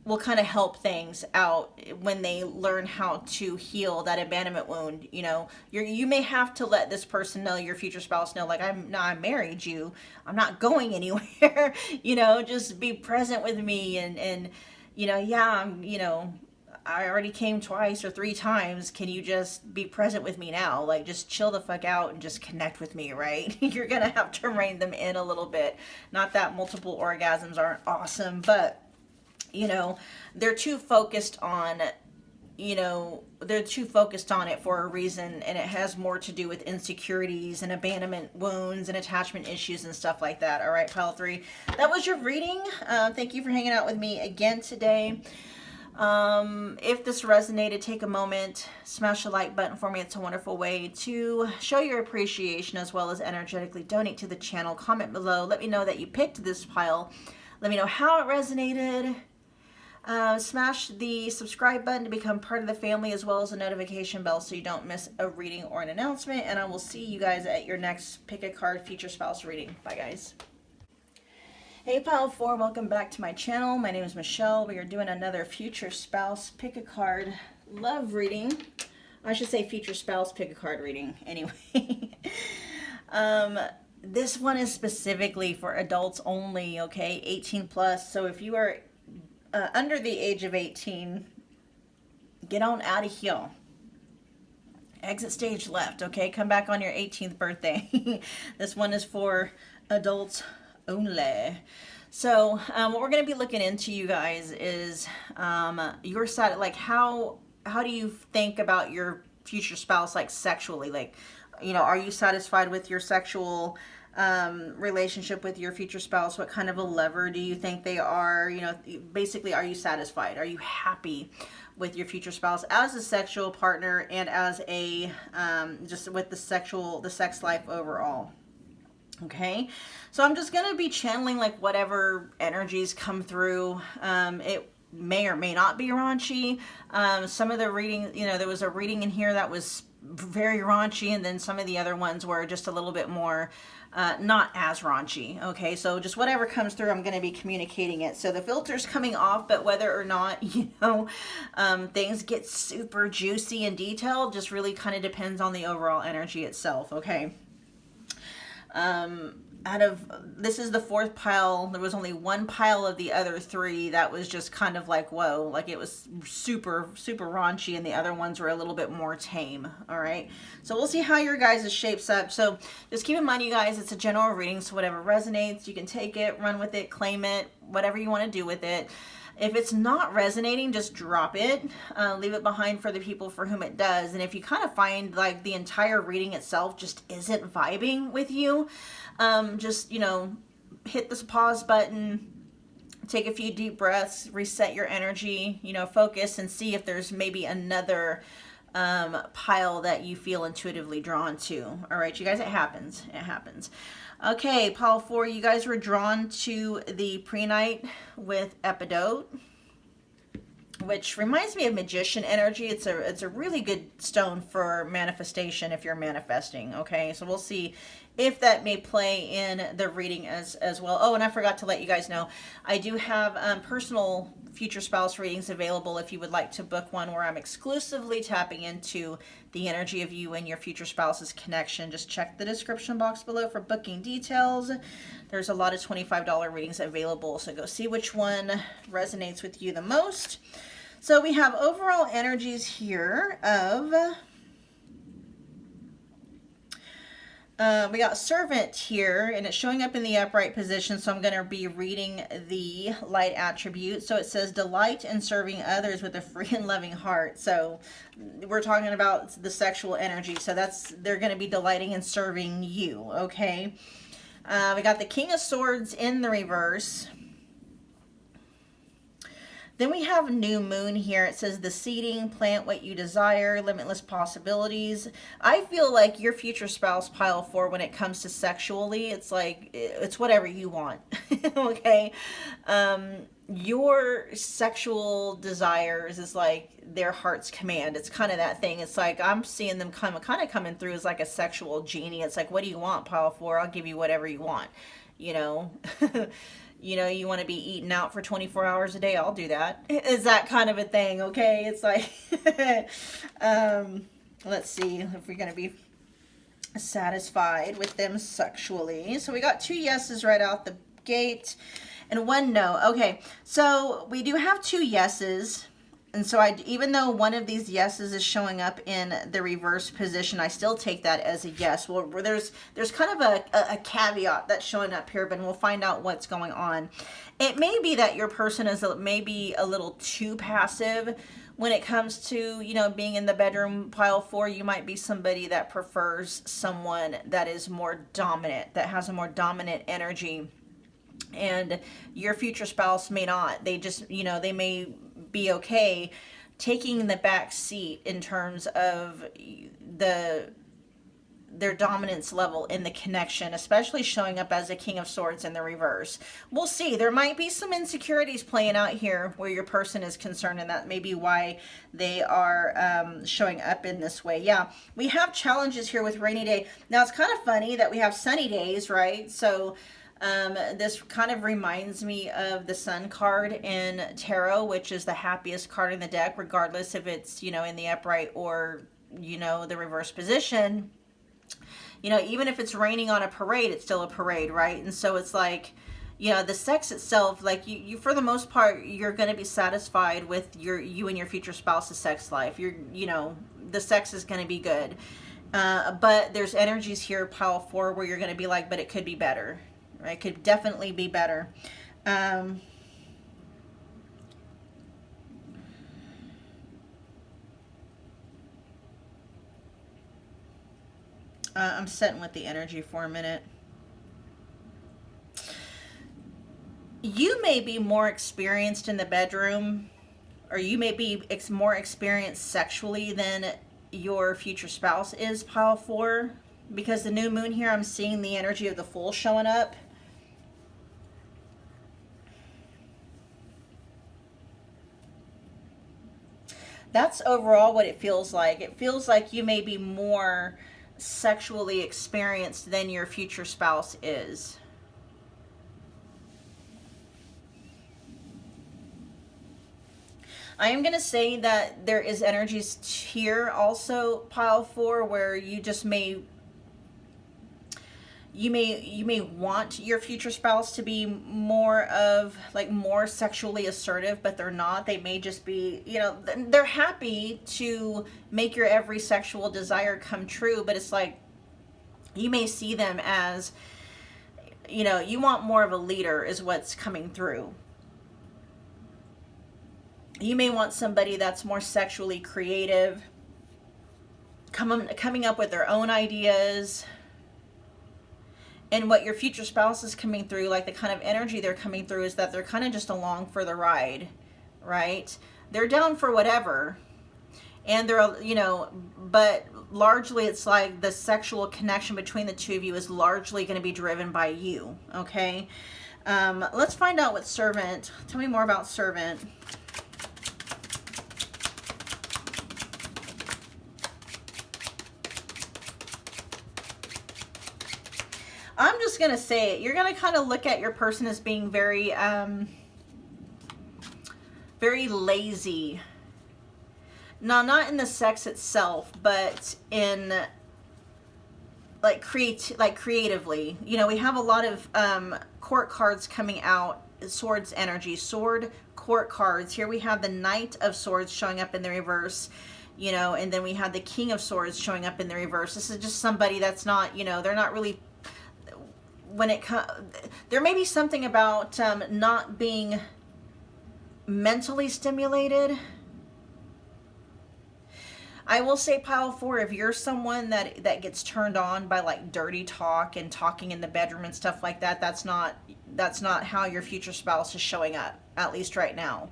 will kind of help things out when they learn how to heal that abandonment wound. You may have to let this person know, your future spouse know, like, I married you, I'm not going anywhere. Just be present with me, and yeah, I already came twice or 3 times. Can you just be present with me now? Like, just chill the fuck out and just connect with me, right? You're gonna have to rein them in a little bit. Not that multiple orgasms aren't awesome, but they're too focused on it for a reason, and it has more to do with insecurities and abandonment wounds and attachment issues and stuff like that. All right, pile 3, that was your reading. Thank you for hanging out with me again today. If this resonated, take a moment, smash the like button for me. It's a wonderful way to show your appreciation, as well as energetically donate to the channel. Comment below, let me know that you picked this pile, let me know how it resonated. Smash the subscribe button to become part of the family, as well as a notification bell so you don't miss a reading or an announcement. And I will see you guys at your next pick a card future spouse reading. Bye, guys. Hey, pile 4, welcome back to my channel. My name is Michelle. We are doing another future spouse pick a card love reading. I should say future spouse pick a card reading anyway. This one is specifically for adults only, okay? 18 plus. So if you are under the age of 18, get on out of here. Exit stage left, okay? Come back on your 18th birthday. This one is for adults only. So what we're going to be looking into, you guys, is your side, like how do you think about your future spouse, like sexually? Like, are you satisfied with your sexual relationship with your future spouse? What kind of a lover do you think they are? Basically, are you satisfied? Are you happy with your future spouse as a sexual partner, and as a just with the sex life overall? Okay, so I'm just gonna be channeling like whatever energies come through. It may or may not be raunchy. Some of the reading, there was a reading in here that was very raunchy, and then some of the other ones were just a little bit more not as raunchy. Okay, so just whatever comes through, I'm going to be communicating it. So the filter's coming off, but whether or not, things get super juicy and detailed just really kind of depends on the overall energy itself. Okay. This is the fourth pile. There was only one pile of the other three that was just kind of like, whoa, like it was super, super raunchy, and the other ones were a little bit more tame. All right. So we'll see how your guys' shapes up. So just keep in mind, you guys, it's a general reading. So whatever resonates, you can take it, run with it, claim it, whatever you want to do with it. If it's not resonating, just drop it. Leave it behind for the people for whom it does. And if you kind of find like the entire reading itself just isn't vibing with you, just, hit this pause button, take a few deep breaths, reset your energy, focus and see if there's maybe another pile that you feel intuitively drawn to. All right, you guys, it happens. It happens. Okay, pile 4, you guys were drawn to the Prehnite with Epidote, which reminds me of magician energy. It's a really good stone for manifestation if you're manifesting. Okay, so we'll see if that may play in the reading as well. Oh, and I forgot to let you guys know, I do have personal future spouse readings available if you would like to book one where I'm exclusively tapping into the energy of you and your future spouse's connection. Just check the description box below for booking details. There's a lot of $25 readings available, so go see which one resonates with you the most. So we have overall energies here of we got servant here, and it's showing up in the upright position, so I'm going to be reading the light attribute. So it says delight in serving others with a free and loving heart. So we're talking about the sexual energy, so they're going to be delighting in serving you. Okay, we got the King of Swords in the reverse. Then we have new moon here. It says the seeding, plant what you desire, limitless possibilities. I feel like your future spouse, pile 4, when it comes to sexually, it's like, it's whatever you want. Okay. Your sexual desires is like their heart's command. It's kind of that thing. It's like, I'm seeing them kind of coming through as like a sexual genie. It's like, what do you want, pile 4? I'll give you whatever you want, you want to be eating out for 24 hours a day, I'll do that. Is that kind of a thing, okay? It's like, let's see if we're going to be satisfied with them sexually. So we got 2 yeses right out the gate and 1 no. Okay, so we do have 2 yeses. And so even though one of these yeses is showing up in the reverse position, I still take that as a yes. Well, there's kind of a caveat that's showing up here, but we'll find out what's going on. It may be that your person is maybe a little too passive when it comes to, being in the bedroom, pile 4. You might be somebody that prefers someone that is more dominant, that has a more dominant energy. And your future spouse may not. They just, they may be okay taking the back seat in terms of their dominance level in the connection, especially showing up as a King of Swords in the reverse. We'll see. There might be some insecurities playing out here where your person is concerned, and that may be why they are showing up in this way. Yeah, we have challenges here with rainy day. Now, it's kind of funny that we have sunny days, right? So this kind of reminds me of the Sun card in tarot, which is the happiest card in the deck, regardless if it's, in the upright or, the reverse position. Even if it's raining on a parade, it's still a parade, right? And so it's like, the sex itself, like you for the most part, you're going to be satisfied with you and your future spouse's sex life. The sex is going to be good. But there's energies here, pile 4, where you're going to be like, but it could be better. It could definitely be better. I'm sitting with the energy for a minute. You may be more experienced in the bedroom, or you may be more experienced sexually than your future spouse is, pile 4. Because the new moon here, I'm seeing the energy of the Fool showing up. That's overall what it feels like. It feels like you may be more sexually experienced than your future spouse is. I am going to say that there is energies here also, pile 4, where you just may you may want your future spouse to be more of like more sexually assertive, but they're not. They may just be, you know, they're happy to make your every sexual desire come true, but it's like you may see them as, you know, you want more of a leader is what's coming through. You may want somebody that's more sexually creative, coming up with their own ideas. And what your future spouse is coming through, like the kind of energy they're coming through, is that they're kind of just along for the ride, right? They're down for whatever. And they're, you know, but largely it's like the sexual connection between the two of you is largely going to be driven by you, okay? Let's find out what servant, tell me more about servant. I'm just going to say it. You're going to kind of look at your person as being very, very lazy. No, not in the sex itself, but in like creatively. You know, we have a lot of court cards coming out, swords energy, sword court cards. Here we have the Knight of Swords showing up in the reverse. You know, and then we have the King of Swords showing up in the reverse. This is just somebody that's not, you know, they're not really, when it comes, there may be something about not being mentally stimulated. I will say, pile 4, if you're someone that gets turned on by like dirty talk and talking in the bedroom and stuff like that, that's not how your future spouse is showing up, at least right now.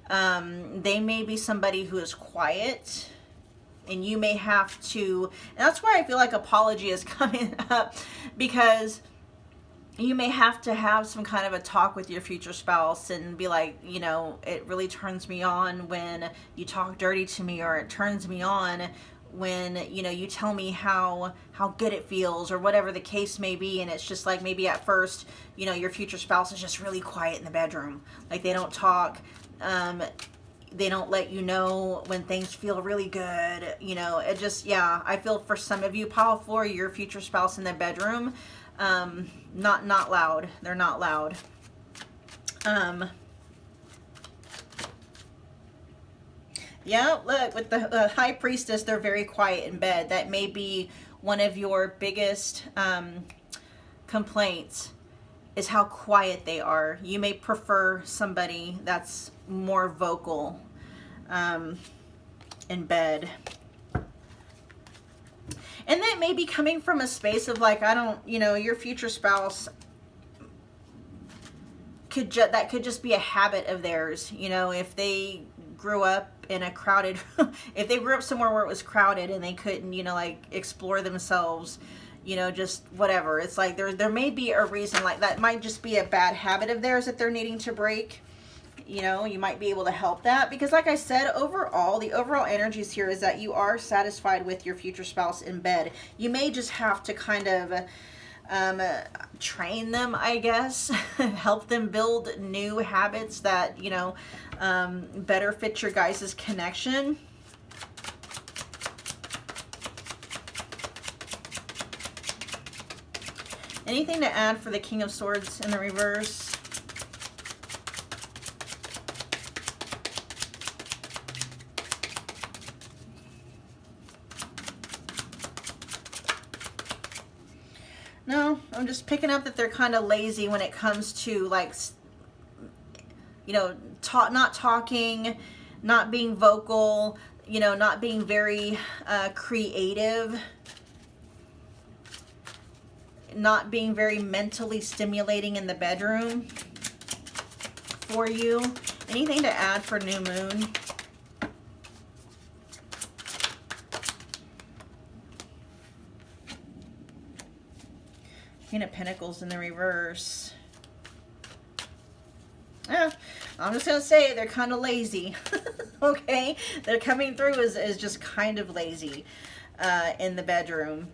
They may be somebody who is quiet, and you may have to, and that's why I feel like apology is coming up, because you may have to have some kind of a talk with your future spouse and be like, you know, it really turns me on when you talk dirty to me, or it turns me on when, you know, you tell me how good it feels, or whatever the case may be. And it's just like, maybe at first, you know, your future spouse is just really quiet in the bedroom. Like they don't talk. They don't let you know when things feel really good. You know, it just, yeah, I feel for some of you, pile 4, your future spouse in the bedroom, not loud. They're not loud. Yeah, look, with the High Priestess, they're very quiet in bed. That may be one of your biggest complaints, is how quiet they are. You may prefer somebody that's more vocal in bed. And that may be coming from a space of like, I don't, you know, your future spouse that could just be a habit of theirs. You know, if they grew up in a crowded, if they grew up somewhere where it was crowded and they couldn't, you know, like explore themselves, you know, just whatever. It's like there may be a reason, like that might just be a bad habit of theirs that they're needing to break. You know, you might be able to help that, because like I said, overall, the overall energies here is that you are satisfied with your future spouse in bed. You may just have to kind of train them, I guess, help them build new habits that, you know, better fit your guys' connection. Anything to add for the King of Swords in the reverse? No, I'm just picking up that they're kind of lazy when it comes to, like, you know, not talking, not being vocal, you know, not being very creative, not being very mentally stimulating in the bedroom for you. Anything to add for new moon? Queen of Pentacles in the reverse. Yeah, I'm just going to say they're kind of lazy. Okay, they're coming through is just kind of lazy in the bedroom.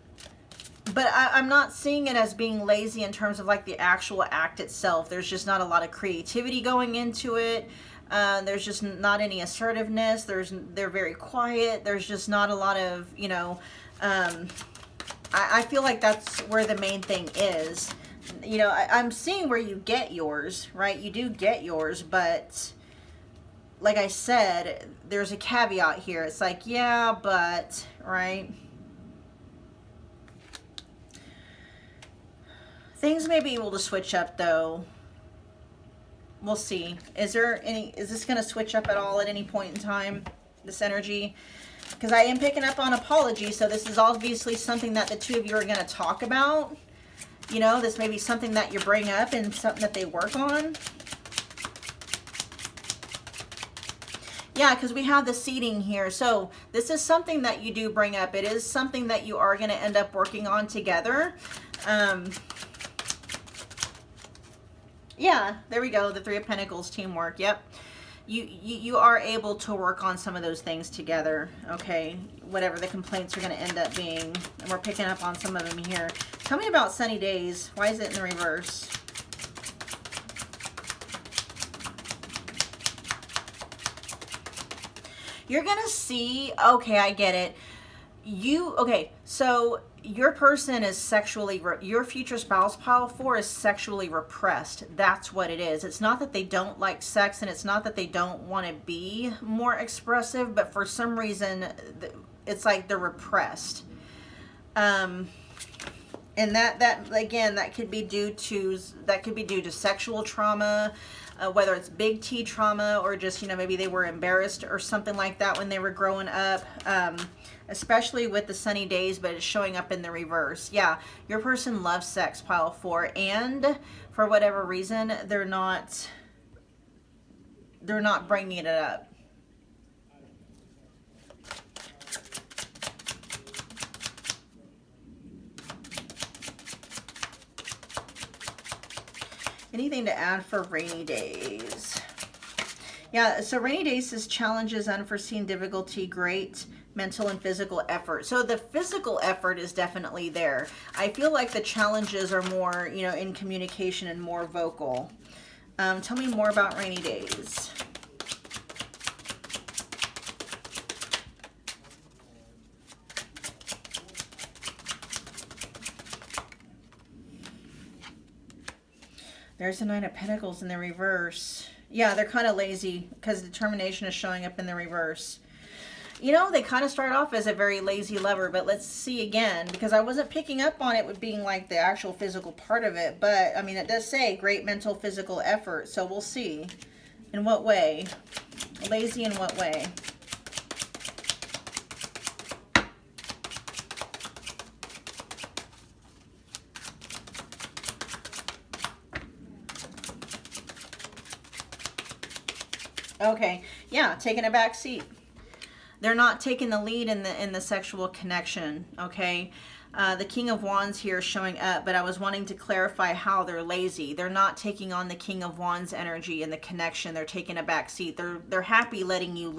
But I'm not seeing it as being lazy in terms of like the actual act itself. There's just not a lot of creativity going into it. There's just not any assertiveness. They're very quiet. There's just not a lot of, you know, I feel like that's where the main thing is. You know, I'm seeing where you get yours, right? You do get yours, but like I said, there's a caveat here. It's like, yeah, but, right? Things may be able to switch up though. We'll see. Is this going to switch up at all at any point in time, this energy? Because I am picking up on apology, so this is obviously something that the two of you are going to talk about. You know, this may be something that you bring up and something that they work on. Yeah, because we have the seeding here. So this is something that you do bring up. It is something that you are going to end up working on together. Yeah, there we go. The Three of Pentacles, teamwork. Yep. You are able to work on some of those things together. Okay. Whatever the complaints are going to end up being. And we're picking up on some of them here. Tell me about sunny days. Why is it in the reverse? You're going to see. Okay, I get it. Okay, so your person is sexually, your future spouse, pile 4, is sexually repressed. That's what it is. It's not that they don't like sex, and it's not that they don't want to be more expressive, but for some reason, it's like they're repressed. And that again, that could be due to sexual trauma, whether it's big T trauma or just, you know, maybe they were embarrassed or something like that when they were growing up. Especially with the sunny days, but it's showing up in the reverse. Yeah, your person loves sex, pile 4, and for whatever reason, they're not bringing it up. Anything to add for rainy days? Yeah, so rainy days is challenges, unforeseen difficulty, great mental and physical effort. So the physical effort is definitely there. I feel like the challenges are more, you know, in communication and more vocal. Tell me more about rainy days. There's the Nine of Pentacles in the reverse. Yeah, they're kind of lazy because determination is showing up in the reverse. You know, they kind of start off as a very lazy lover, but let's see again, because I wasn't picking up on it with being like the actual physical part of it, but I mean, it does say great mental physical effort, so we'll see. In what way? Lazy in what way? Okay, yeah, taking a back seat. They're not taking the lead in the sexual connection, okay? The King of Wands here is showing up, but I was wanting to clarify how they're lazy. They're not taking on the King of Wands energy in the connection. They're taking a back seat. They're happy letting you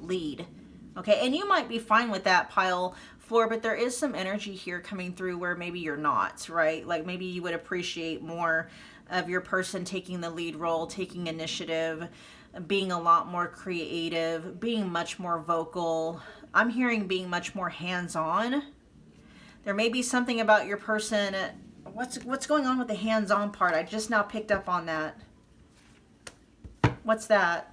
lead, okay? And you might be fine with that, pile 4, but there is some energy here coming through where maybe you're not, right? Like maybe you would appreciate more of your person taking the lead role, taking initiative, being a lot more creative, being much more vocal. I'm hearing being much more hands-on. There may be something about your person. What's going on with the hands-on part? I just now picked up on that. What's that?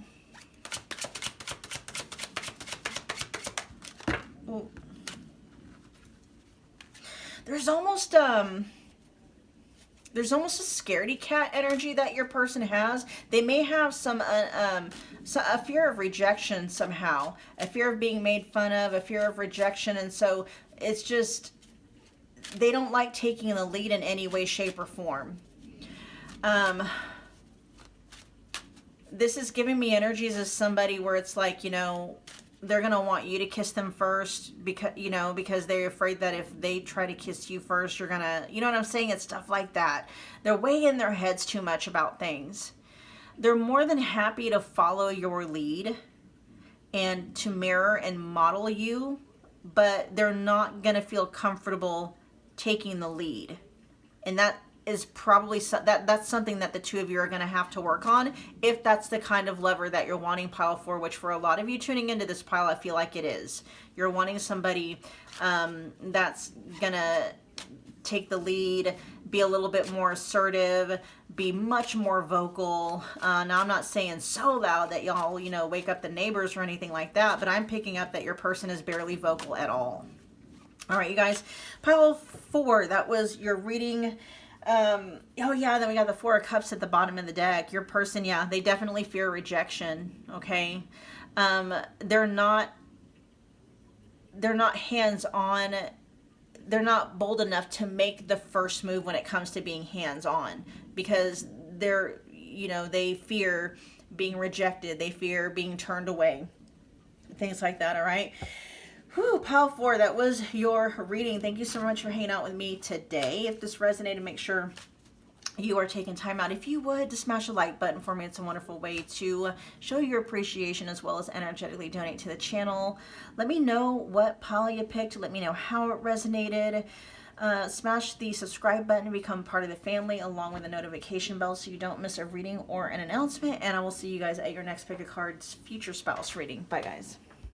Ooh. There's almost a scaredy cat energy that your person has. They may have a fear of rejection somehow, a fear of being made fun of, a fear of rejection, and so it's just they don't like taking the lead in any way, shape, or form. This is giving me energies as somebody where it's like, you know, they're going to want you to kiss them first because they're afraid that if they try to kiss you first, you're going to, you know what I'm saying? It's stuff like that. They're way in their heads too much about things. They're more than happy to follow your lead. and to mirror and model you, but they're not going to feel comfortable taking the lead. And that is probably that's something that the two of you are going to have to work on, if that's the kind of lover that you're wanting, pile 4, which for a lot of you tuning into this pile, I feel like it is. You're wanting somebody that's going to take the lead, be a little bit more assertive, be much more vocal. Now, I'm not saying so loud that y'all, you know, wake up the neighbors or anything like that, but I'm picking up that your person is barely vocal at all. All right, you guys, pile 4, that was your reading. Oh yeah, then we got the 4 of Cups at the bottom of the deck. Your person, yeah, they definitely fear rejection, okay? They're not hands-on. They're not bold enough to make the first move when it comes to being hands-on, because they're, you know, they fear being rejected. They fear being turned away. Things like that, all right? Whew, pile 4, that was your reading. Thank you so much for hanging out with me today. If this resonated, make sure you are taking time out, if you would, to smash the like button for me. It's a wonderful way to show your appreciation as well as energetically donate to the channel. Let me know what pile you picked. Let me know how it resonated. Smash the subscribe button to become part of the family, along with the notification bell so you don't miss a reading or an announcement. And I will see you guys at your next pick a card's future spouse reading. Bye, guys.